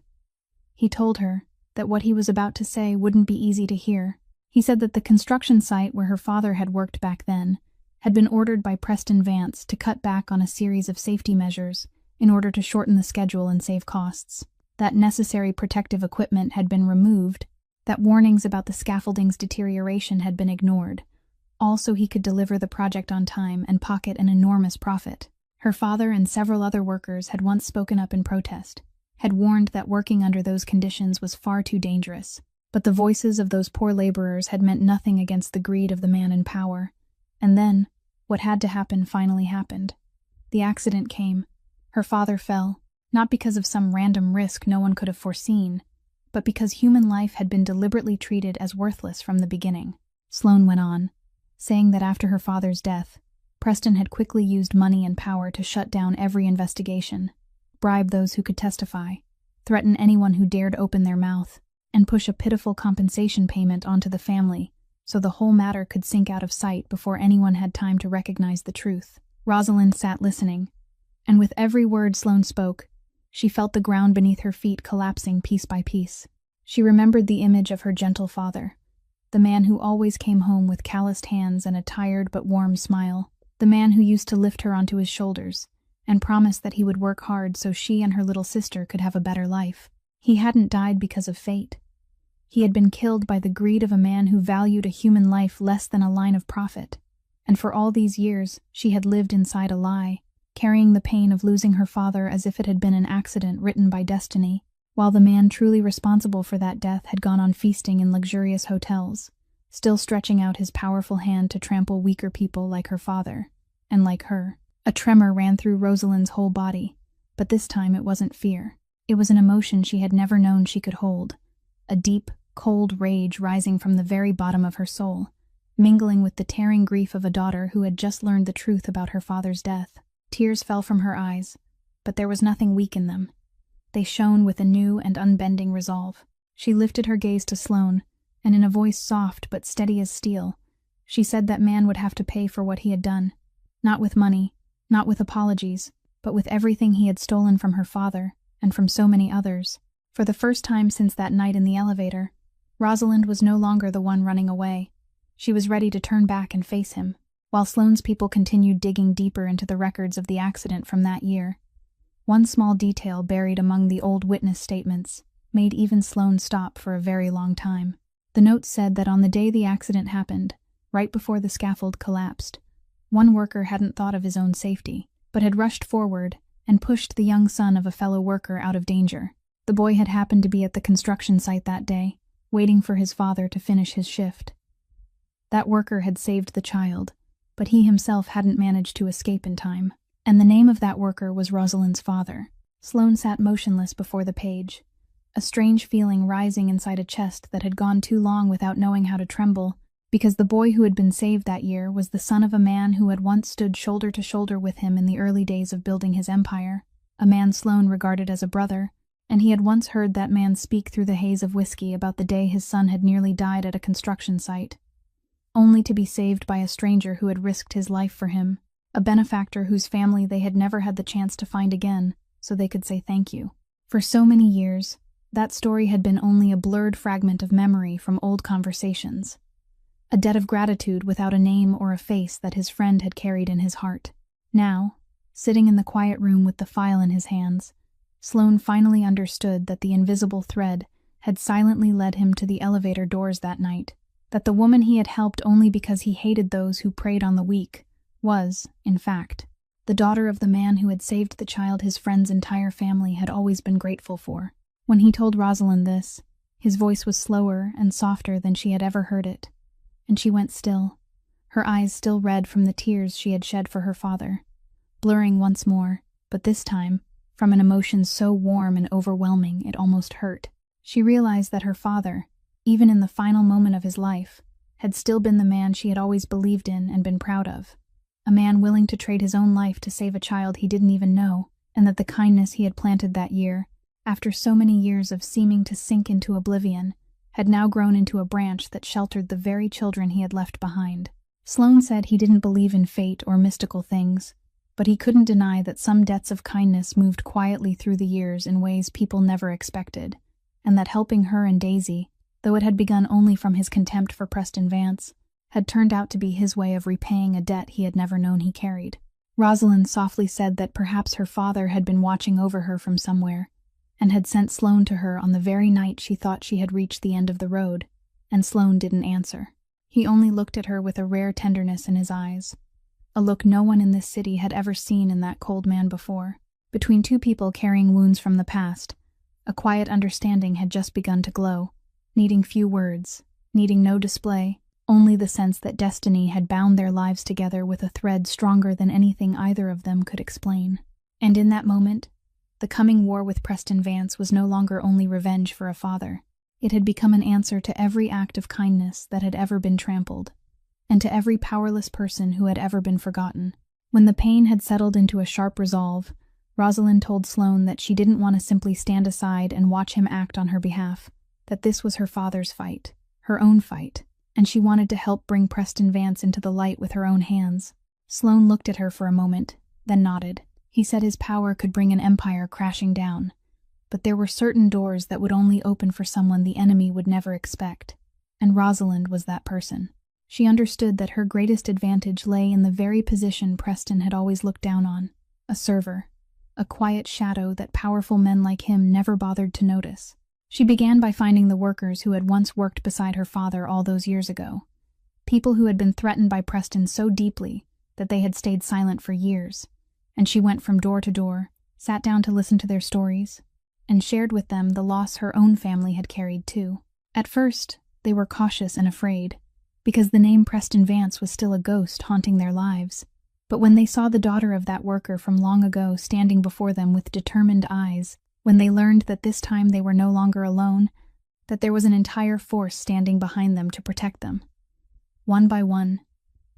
He told her that what he was about to say wouldn't be easy to hear. He said that the construction site where her father had worked back then had been ordered by Preston Vance to cut back on a series of safety measures in order to shorten the schedule and save costs. That necessary protective equipment had been removed, that warnings about the scaffolding's deterioration had been ignored, all so he could deliver the project on time and pocket an enormous profit. Her father and several other workers had once spoken up in protest, had warned that working under those conditions was far too dangerous, but the voices of those poor laborers had meant nothing against the greed of the man in power. And then, what had to happen finally happened. The accident came. Her father fell, not because of some random risk no one could have foreseen, but because human life had been deliberately treated as worthless from the beginning. Sloane went on, saying that after her father's death, Preston had quickly used money and power to shut down every investigation, bribe those who could testify, threaten anyone who dared open their mouth, and push a pitiful compensation payment onto the family so the whole matter could sink out of sight before anyone had time to recognize the truth. Rosalind sat listening, and with every word Sloane spoke, she felt the ground beneath her feet collapsing piece by piece. She remembered the image of her gentle father, the man who always came home with calloused hands and a tired but warm smile, the man who used to lift her onto his shoulders and promise that he would work hard so she and her little sister could have a better life. He hadn't died because of fate. He had been killed by the greed of a man who valued a human life less than a line of profit, and for all these years she had lived inside a lie, carrying the pain of losing her father as if it had been an accident written by destiny, while the man truly responsible for that death had gone on feasting in luxurious hotels, still stretching out his powerful hand to trample weaker people like her father, and like her. A tremor ran through Rosalind's whole body, but this time it wasn't fear. It was an emotion she had never known she could hold, a deep, cold rage rising from the very bottom of her soul, mingling with the tearing grief of a daughter who had just learned the truth about her father's death. Tears fell from her eyes, but there was nothing weak in them. They shone with a new and unbending resolve. She lifted her gaze to Sloane, and in a voice soft but steady as steel, she said that man would have to pay for what he had done. Not with money, not with apologies, but with everything he had stolen from her father, and from so many others. For the first time since that night in the elevator, Rosalind was no longer the one running away. She was ready to turn back and face him, while Sloane's people continued digging deeper into the records of the accident from that year. One small detail buried among the old witness statements made even Sloane stop for a very long time. The note said that on the day the accident happened, right before the scaffold collapsed, one worker hadn't thought of his own safety, but had rushed forward and pushed the young son of a fellow worker out of danger. The boy had happened to be at the construction site that day, waiting for his father to finish his shift. That worker had saved the child, but he himself hadn't managed to escape in time, and the name of that worker was Rosalind's father. Sloane sat motionless before the page, a strange feeling rising inside a chest that had gone too long without knowing how to tremble, because the boy who had been saved that year was the son of a man who had once stood shoulder to shoulder with him in the early days of building his empire, a man Sloane regarded as a brother, and he had once heard that man speak through the haze of whiskey about the day his son had nearly died at a construction site, only to be saved by a stranger who had risked his life for him, a benefactor whose family they had never had the chance to find again, so they could say thank you. For so many years, that story had been only a blurred fragment of memory from old conversations, a debt of gratitude without a name or a face that his friend had carried in his heart. Now, sitting in the quiet room with the file in his hands, Sloane finally understood that the invisible thread had silently led him to the elevator doors that night, that the woman he had helped only because he hated those who preyed on the weak was, in fact, the daughter of the man who had saved the child his friend's entire family had always been grateful for. When he told Rosalind this, his voice was slower and softer than she had ever heard it, and she went still, her eyes still red from the tears she had shed for her father, blurring once more, but this time from an emotion so warm and overwhelming it almost hurt. She realized that her father, even in the final moment of his life, had still been the man she had always believed in and been proud of, a man willing to trade his own life to save a child he didn't even know, and that the kindness he had planted that year, after so many years of seeming to sink into oblivion, had now grown into a branch that sheltered the very children he had left behind. Sloane said he didn't believe in fate or mystical things, but he couldn't deny that some debts of kindness moved quietly through the years in ways people never expected, and that helping her and Daisy, though it had begun only from his contempt for Preston Vance, had turned out to be his way of repaying a debt he had never known he carried. Rosalind softly said that perhaps her father had been watching over her from somewhere, and had sent Sloane to her on the very night she thought she had reached the end of the road, and Sloane didn't answer. He only looked at her with a rare tenderness in his eyes, a look no one in this city had ever seen in that cold man before. Between two people carrying wounds from the past, a quiet understanding had just begun to glow, needing few words, needing no display, only the sense that destiny had bound their lives together with a thread stronger than anything either of them could explain. And in that moment, the coming war with Preston Vance was no longer only revenge for a father. It had become an answer to every act of kindness that had ever been trampled, and to every powerless person who had ever been forgotten. When the pain had settled into a sharp resolve, Rosalind told Sloane that she didn't want to simply stand aside and watch him act on her behalf, that this was her father's fight, her own fight, and she wanted to help bring Preston Vance into the light with her own hands. Sloane looked at her for a moment, then nodded. He said his power could bring an empire crashing down, but there were certain doors that would only open for someone the enemy would never expect, and Rosalind was that person. She understood that her greatest advantage lay in the very position Preston had always looked down on, a server, a quiet shadow that powerful men like him never bothered to notice. She began by finding the workers who had once worked beside her father all those years ago, people who had been threatened by Preston so deeply that they had stayed silent for years, and she went from door to door, sat down to listen to their stories, and shared with them the loss her own family had carried too. At first, they were cautious and afraid, because the name Preston Vance was still a ghost haunting their lives. But when they saw the daughter of that worker from long ago standing before them with determined eyes, when they learned that this time they were no longer alone, that there was an entire force standing behind them to protect them, one by one,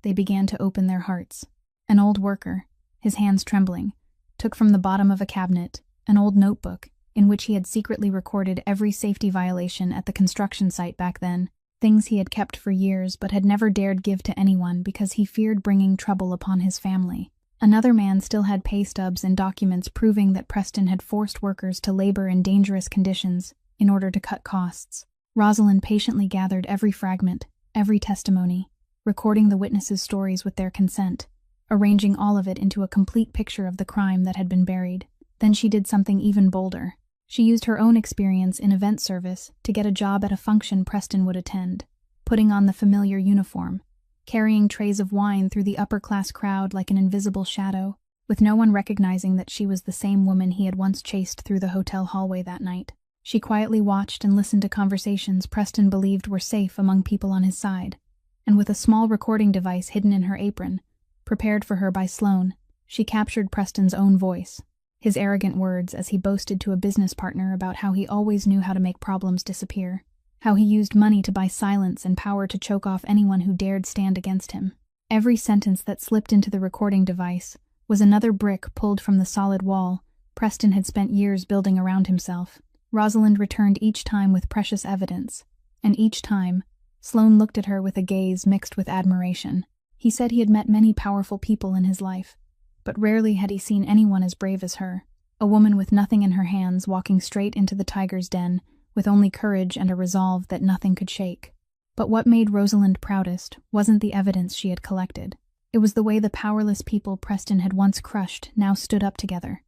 they began to open their hearts. An old worker, his hands trembling, took from the bottom of a cabinet an old notebook in which he had secretly recorded every safety violation at the construction site back then, things he had kept for years but had never dared give to anyone because he feared bringing trouble upon his family. Another man still had pay stubs and documents proving that Preston had forced workers to labor in dangerous conditions in order to cut costs. Rosalind patiently gathered every fragment, every testimony, recording the witnesses' stories with their consent, arranging all of it into a complete picture of the crime that had been buried. Then she did something even bolder. She used her own experience in event service to get a job at a function Preston would attend, putting on the familiar uniform, carrying trays of wine through the upper-class crowd like an invisible shadow, with no one recognizing that she was the same woman he had once chased through the hotel hallway that night. She quietly watched and listened to conversations Preston believed were safe among people on his side, and with a small recording device hidden in her apron, prepared for her by Sloane, she captured Preston's own voice, his arrogant words as he boasted to a business partner about how he always knew how to make problems disappear, how he used money to buy silence and power to choke off anyone who dared stand against him. Every sentence that slipped into the recording device was another brick pulled from the solid wall Preston had spent years building around himself. Rosalind returned each time with precious evidence, and each time, Sloane looked at her with a gaze mixed with admiration. He said he had met many powerful people in his life, but rarely had he seen anyone as brave as her, a woman with nothing in her hands walking straight into the tiger's den, with only courage and a resolve that nothing could shake. But what made Rosalind proudest wasn't the evidence she had collected. It was the way the powerless people Preston had once crushed now stood up together,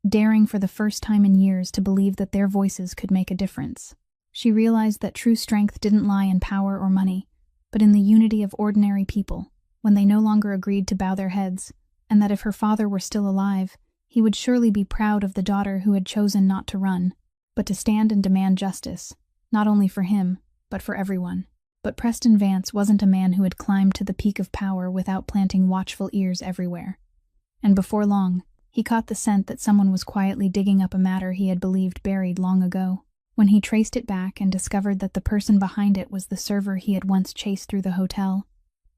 daring for the first time in years to believe that their voices could make a difference. She realized that true strength didn't lie in power or money, but in the unity of ordinary people, when they no longer agreed to bow their heads, and that if her father were still alive, he would surely be proud of the daughter who had chosen not to run, but to stand and demand justice, not only for him, but for everyone. But Preston Vance wasn't a man who had climbed to the peak of power without planting watchful ears everywhere. And before long, he caught the scent that someone was quietly digging up a matter he had believed buried long ago. When he traced it back and discovered that the person behind it was the server he had once chased through the hotel,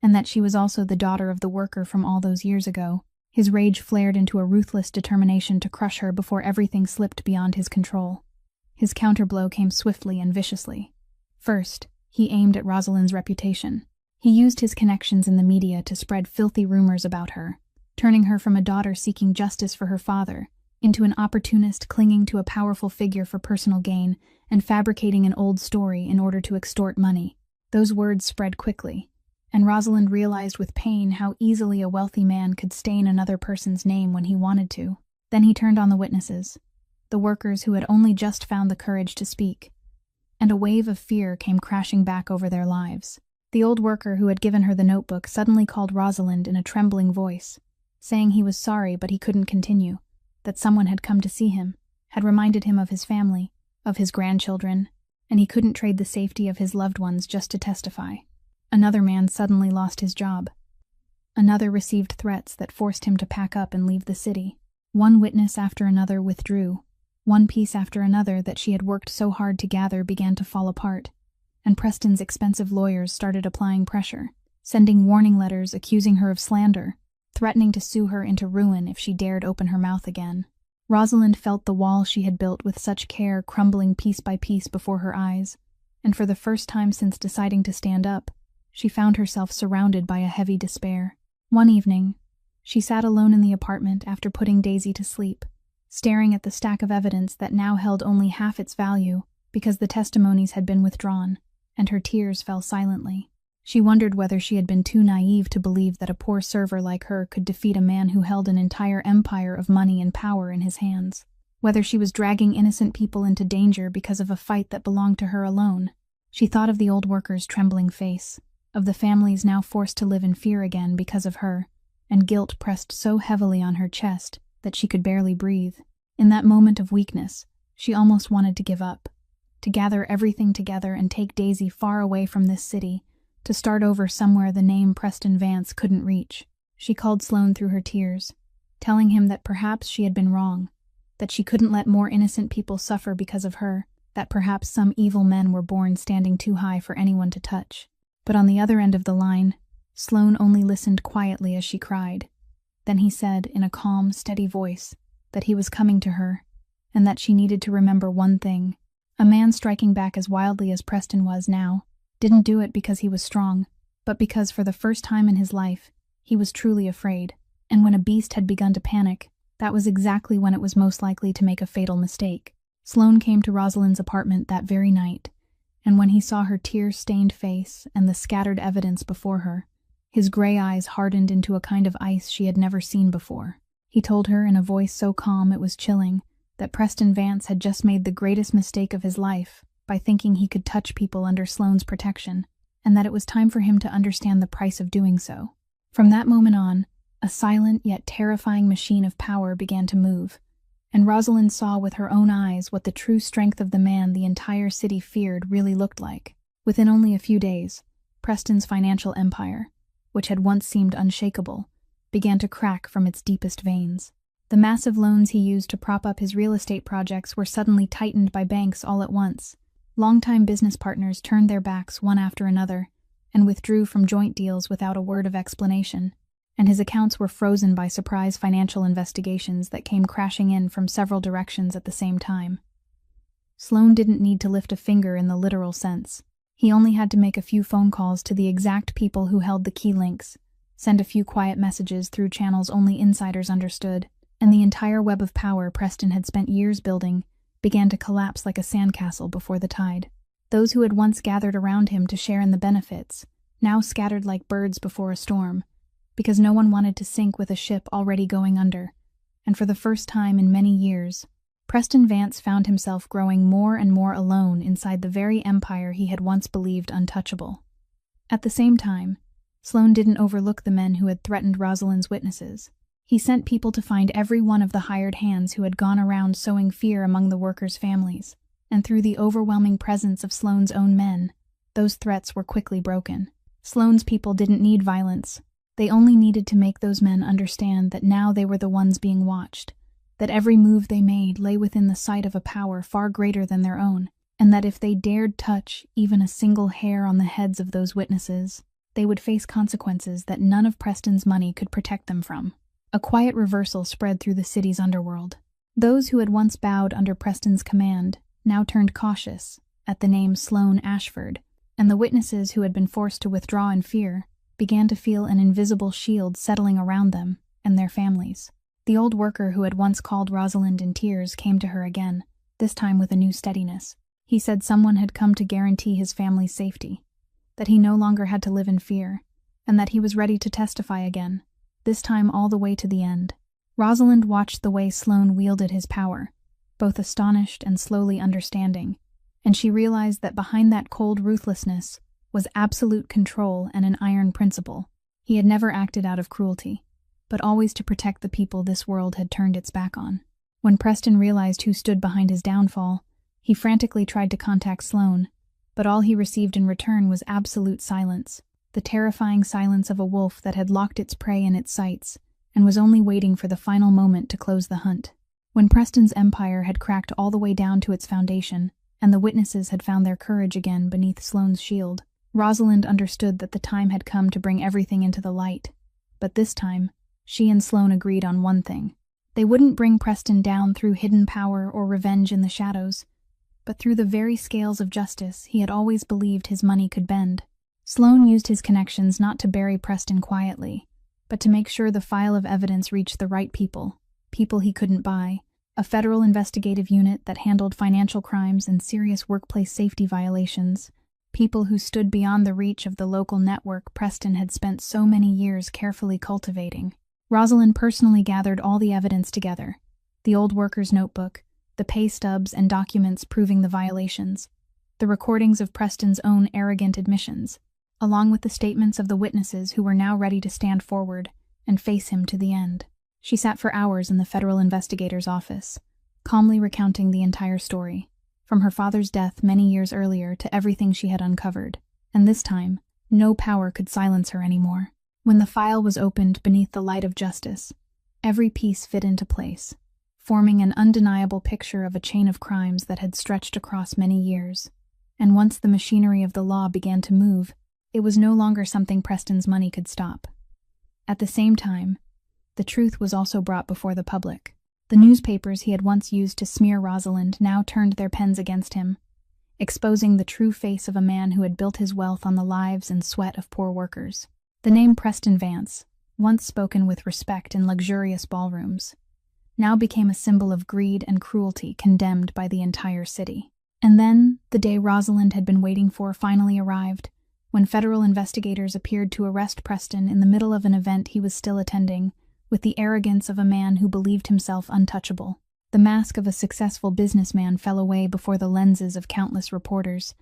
and that she was also the daughter of the worker from all those years ago, his rage flared into a ruthless determination to crush her before everything slipped beyond his control. His counterblow came swiftly and viciously. First, he aimed at Rosalind's reputation. He used his connections in the media to spread filthy rumors about her, turning her from a daughter seeking justice for her father into an opportunist clinging to a powerful figure for personal gain and fabricating an old story in order to extort money. Those words spread quickly, and Rosalind realized with pain how easily a wealthy man could stain another person's name when he wanted to. Then he turned on the witnesses, the workers who had only just found the courage to speak, and a wave of fear came crashing back over their lives. The old worker who had given her the notebook suddenly called Rosalind in a trembling voice, saying he was sorry but he couldn't continue, that someone had come to see him, had reminded him of his family, of his grandchildren, and he couldn't trade the safety of his loved ones just to testify. Another man suddenly lost his job. Another received threats that forced him to pack up and leave the city. One witness after another withdrew. One piece after another that she had worked so hard to gather began to fall apart, and Preston's expensive lawyers started applying pressure, sending warning letters accusing her of slander, threatening to sue her into ruin if she dared open her mouth again. Rosalind felt the wall she had built with such care crumbling piece by piece before her eyes, and for the first time since deciding to stand up, she found herself surrounded by a heavy despair. One evening, she sat alone in the apartment after putting Daisy to sleep, staring at the stack of evidence that now held only half its value because the testimonies had been withdrawn, and her tears fell silently. She wondered whether she had been too naive to believe that a poor server like her could defeat a man who held an entire empire of money and power in his hands, whether she was dragging innocent people into danger because of a fight that belonged to her alone. She thought of the old worker's trembling face, of the families now forced to live in fear again because of her, and guilt pressed so heavily on her chest that she could barely breathe. In that moment of weakness, she almost wanted to give up, to gather everything together and take Daisy far away from this city, to start over somewhere the name Preston Vance couldn't reach. She called Sloane through her tears, telling him that perhaps she had been wrong, that she couldn't let more innocent people suffer because of her, that perhaps some evil men were born standing too high for anyone to touch. But on the other end of the line, Sloane only listened quietly as she cried. Then he said, in a calm, steady voice, that he was coming to her, and that she needed to remember one thing. A man striking back as wildly as Preston was now didn't do it because he was strong, but because for the first time in his life, he was truly afraid. And when a beast had begun to panic, that was exactly when it was most likely to make a fatal mistake. Sloane came to Rosalind's apartment that very night, and when he saw her tear-stained face and the scattered evidence before her, his gray eyes hardened into a kind of ice she had never seen before. He told her in a voice so calm it was chilling that Preston Vance had just made the greatest mistake of his life by thinking he could touch people under Sloane's protection, and that it was time for him to understand the price of doing so. From that moment on, a silent yet terrifying machine of power began to move, and Rosalind saw with her own eyes what the true strength of the man the entire city feared really looked like. Within only a few days, Preston's financial empire, which had once seemed unshakable, began to crack from its deepest veins. The massive loans he used to prop up his real estate projects were suddenly tightened by banks all at once. Longtime business partners turned their backs one after another and withdrew from joint deals without a word of explanation, and his accounts were frozen by surprise financial investigations that came crashing in from several directions at the same time. Sloane didn't need to lift a finger in the literal sense. He only had to make a few phone calls to the exact people who held the key links, send a few quiet messages through channels only insiders understood, and the entire web of power Preston had spent years building began to collapse like a sandcastle before the tide. Those who had once gathered around him to share in the benefits now scattered like birds before a storm, because no one wanted to sink with a ship already going under, and for the first time in many years, Preston Vance found himself growing more and more alone inside the very empire he had once believed untouchable. At the same time, Sloane didn't overlook the men who had threatened Rosalind's witnesses. He sent people to find every one of the hired hands who had gone around sowing fear among the workers' families, and through the overwhelming presence of Sloane's own men, those threats were quickly broken. Sloane's people didn't need violence. They only needed to make those men understand that now they were the ones being watched, that every move they made lay within the sight of a power far greater than their own, and that if they dared touch even a single hair on the heads of those witnesses, they would face consequences that none of Preston's money could protect them from. A quiet reversal spread through the city's underworld. Those who had once bowed under Preston's command now turned cautious at the name Sloane Ashford, and the witnesses who had been forced to withdraw in fear began to feel an invisible shield settling around them and their families. The old worker who had once called Rosalind in tears came to her again, this time with a new steadiness. He said someone had come to guarantee his family's safety, that he no longer had to live in fear, and that he was ready to testify again, this time all the way to the end. Rosalind watched the way Sloane wielded his power, both astonished and slowly understanding, and she realized that behind that cold ruthlessness was absolute control and an iron principle. He had never acted out of cruelty, but always to protect the people this world had turned its back on. When Preston realized who stood behind his downfall, he frantically tried to contact Sloane, but all he received in return was absolute silence, the terrifying silence of a wolf that had locked its prey in its sights and was only waiting for the final moment to close the hunt. When Preston's empire had cracked all the way down to its foundation, and the witnesses had found their courage again beneath Sloane's shield, Rosalind understood that the time had come to bring everything into the light. But this time, she and Sloane agreed on one thing. They wouldn't bring Preston down through hidden power or revenge in the shadows, but through the very scales of justice he had always believed his money could bend. Sloane used his connections not to bury Preston quietly, but to make sure the file of evidence reached the right people, people he couldn't buy, a federal investigative unit that handled financial crimes and serious workplace safety violations, people who stood beyond the reach of the local network Preston had spent so many years carefully cultivating. Rosalind personally gathered all the evidence together, the old worker's notebook, the pay stubs and documents proving the violations, the recordings of Preston's own arrogant admissions, along with the statements of the witnesses who were now ready to stand forward and face him to the end. She sat for hours in the federal investigator's office, calmly recounting the entire story, from her father's death many years earlier to everything she had uncovered, and this time, no power could silence her anymore. When the file was opened beneath the light of justice, every piece fit into place, forming an undeniable picture of a chain of crimes that had stretched across many years. And once the machinery of the law began to move, it was no longer something Preston's money could stop. At the same time, the truth was also brought before the public. The newspapers he had once used to smear Rosalind now turned their pens against him, exposing the true face of a man who had built his wealth on the lives and sweat of poor workers. The name Preston Vance, once spoken with respect in luxurious ballrooms, now became a symbol of greed and cruelty condemned by the entire city. And then, the day Rosalind had been waiting for finally arrived, when federal investigators appeared to arrest Preston in the middle of an event he was still attending, with the arrogance of a man who believed himself untouchable. The mask of a successful businessman fell away before the lenses of countless reporters,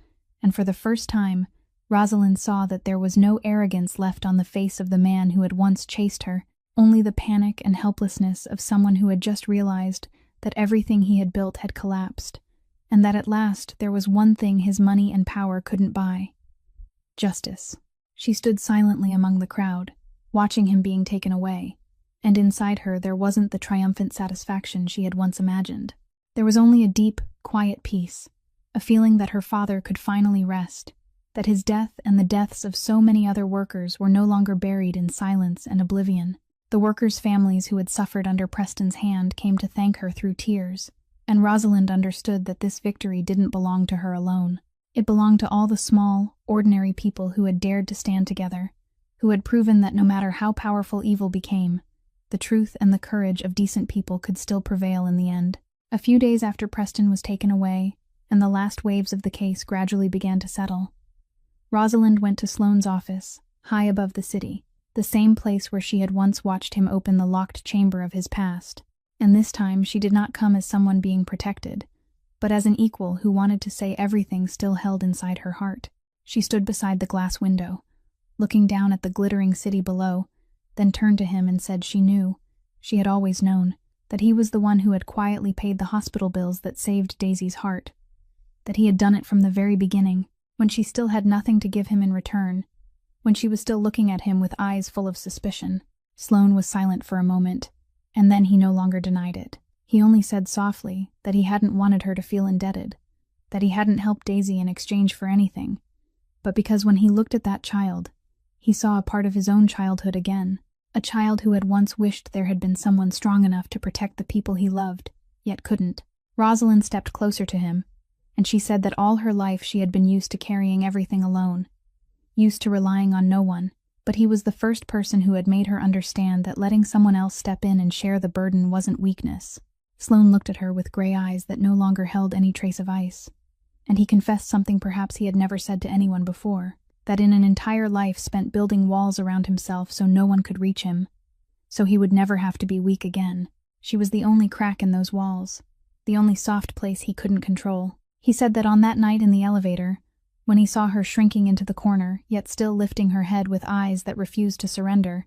and for the first time, Rosalind saw that there was no arrogance left on the face of the man who had once chased her, only the panic and helplessness of someone who had just realized that everything he had built had collapsed, and that at last there was one thing his money and power couldn't buy: justice. She stood silently among the crowd, watching him being taken away, and inside her there wasn't the triumphant satisfaction she had once imagined. There was only a deep, quiet peace, a feeling that her father could finally rest, that his death and the deaths of so many other workers were no longer buried in silence and oblivion. The workers' families who had suffered under Preston's hand came to thank her through tears, and Rosalind understood that this victory didn't belong to her alone. It belonged to all the small, ordinary people who had dared to stand together, who had proven that no matter how powerful evil became, the truth and the courage of decent people could still prevail in the end. A few days after Preston was taken away, and the last waves of the case gradually began to settle, Rosalind went to Sloane's office, high above the city, the same place where she had once watched him open the locked chamber of his past. And this time she did not come as someone being protected, but as an equal who wanted to say everything still held inside her heart. She stood beside the glass window, looking down at the glittering city below, then turned to him and said she knew, she had always known, that he was the one who had quietly paid the hospital bills that saved Daisy's heart, that he had done it from the very beginning, when she still had nothing to give him in return, when she was still looking at him with eyes full of suspicion. Sloane was silent for a moment, and then he no longer denied it. He only said softly that he hadn't wanted her to feel indebted, that he hadn't helped Daisy in exchange for anything, but because when he looked at that child, he saw a part of his own childhood again, a child who had once wished there had been someone strong enough to protect the people he loved, yet couldn't. Rosalind stepped closer to him, and she said that all her life she had been used to carrying everything alone, used to relying on no one, but he was the first person who had made her understand that letting someone else step in and share the burden wasn't weakness. Sloane looked at her with gray eyes that no longer held any trace of ice, and he confessed something perhaps he had never said to anyone before, that in an entire life spent building walls around himself so no one could reach him, so he would never have to be weak again. She was the only crack in those walls, the only soft place he couldn't control. He said that on that night in the elevator, when he saw her shrinking into the corner, yet still lifting her head with eyes that refused to surrender,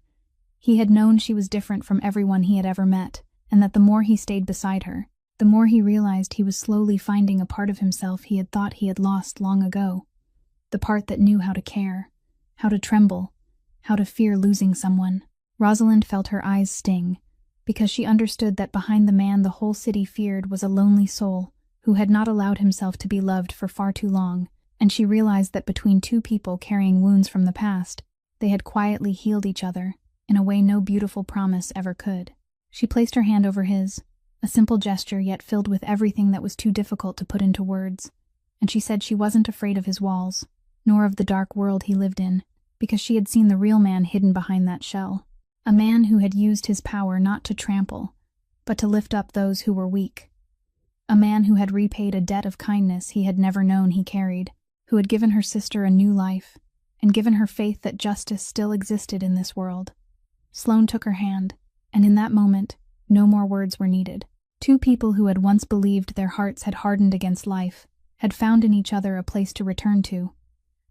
he had known she was different from everyone he had ever met, and that the more he stayed beside her, the more he realized he was slowly finding a part of himself he had thought he had lost long ago. The part that knew how to care, how to tremble, how to fear losing someone. Rosalind felt her eyes sting, because she understood that behind the man the whole city feared was a lonely soul who had not allowed himself to be loved for far too long, and she realized that between two people carrying wounds from the past, they had quietly healed each other in a way no beautiful promise ever could. She placed her hand over his, a simple gesture yet filled with everything that was too difficult to put into words, and she said she wasn't afraid of his walls, nor of the dark world he lived in, because she had seen the real man hidden behind that shell, a man who had used his power not to trample, but to lift up those who were weak, a man who had repaid a debt of kindness he had never known he carried, who had given her sister a new life, and given her faith that justice still existed in this world. Sloane took her hand, and in that moment, no more words were needed. Two people who had once believed their hearts had hardened against life, had found in each other a place to return to,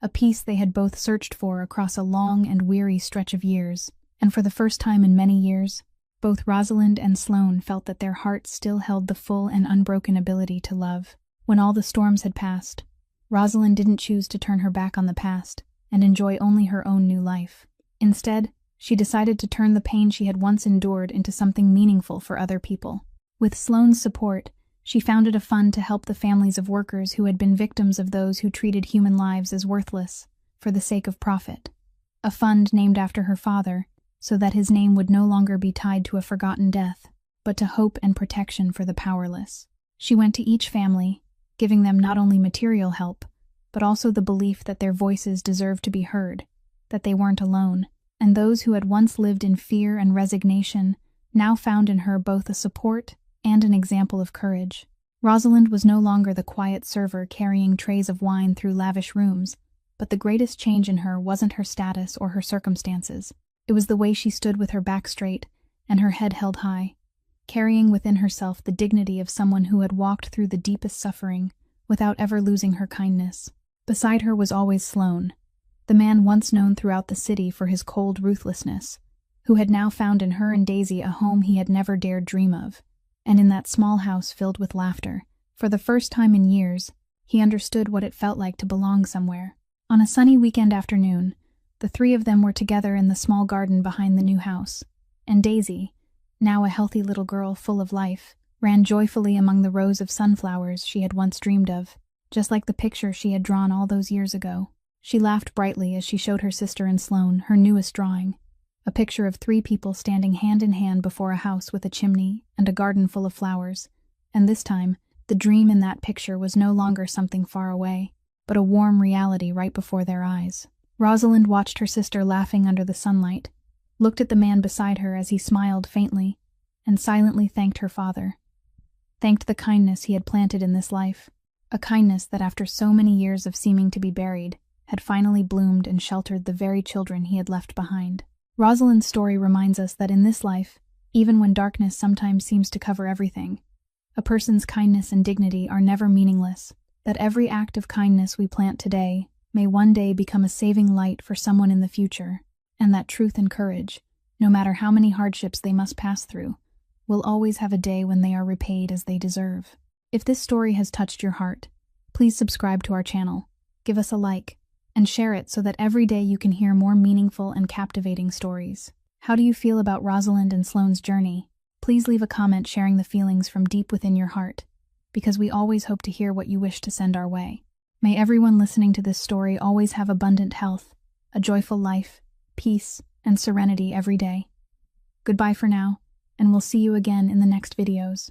a peace they had both searched for across a long and weary stretch of years, and for the first time in many years, both Rosalind and Sloane felt that their hearts still held the full and unbroken ability to love. When all the storms had passed, Rosalind didn't choose to turn her back on the past and enjoy only her own new life. Instead, she decided to turn the pain she had once endured into something meaningful for other people. With Sloane's support, she founded a fund to help the families of workers who had been victims of those who treated human lives as worthless for the sake of profit. A fund named after her father, so that his name would no longer be tied to a forgotten death, but to hope and protection for the powerless. She went to each family, giving them not only material help, but also the belief that their voices deserved to be heard, that they weren't alone, and those who had once lived in fear and resignation now found in her both a support and an example of courage. Rosalind was no longer the quiet server carrying trays of wine through lavish rooms, but the greatest change in her wasn't her status or her circumstances. It was the way she stood with her back straight and her head held high, carrying within herself the dignity of someone who had walked through the deepest suffering without ever losing her kindness. Beside her was always Sloane, the man once known throughout the city for his cold ruthlessness, who had now found in her and Daisy a home he had never dared dream of. And in that small house filled with laughter, for the first time in years, he understood what it felt like to belong somewhere. On a sunny weekend afternoon, the three of them were together in the small garden behind the new house, and Daisy, now a healthy little girl full of life, ran joyfully among the rows of sunflowers she had once dreamed of, just like the picture she had drawn all those years ago. She laughed brightly as she showed her sister and Sloane her newest drawing, a picture of three people standing hand in hand before a house with a chimney and a garden full of flowers, and this time, the dream in that picture was no longer something far away, but a warm reality right before their eyes. Rosalind watched her sister laughing under the sunlight, looked at the man beside her as he smiled faintly, and silently thanked her father. Thanked the kindness he had planted in this life, a kindness that after so many years of seeming to be buried, had finally bloomed and sheltered the very children he had left behind. Rosalind's story reminds us that in this life, even when darkness sometimes seems to cover everything, a person's kindness and dignity are never meaningless, that every act of kindness we plant today may one day become a saving light for someone in the future, and that truth and courage, no matter how many hardships they must pass through, will always have a day when they are repaid as they deserve. If this story has touched your heart, please subscribe to our channel, give us a like, and share it so that every day you can hear more meaningful and captivating stories. How do you feel about Rosalind and Sloane's journey? Please leave a comment sharing the feelings from deep within your heart, because we always hope to hear what you wish to send our way. May everyone listening to this story always have abundant health, a joyful life, peace, and serenity every day. Goodbye for now, and we'll see you again in the next videos.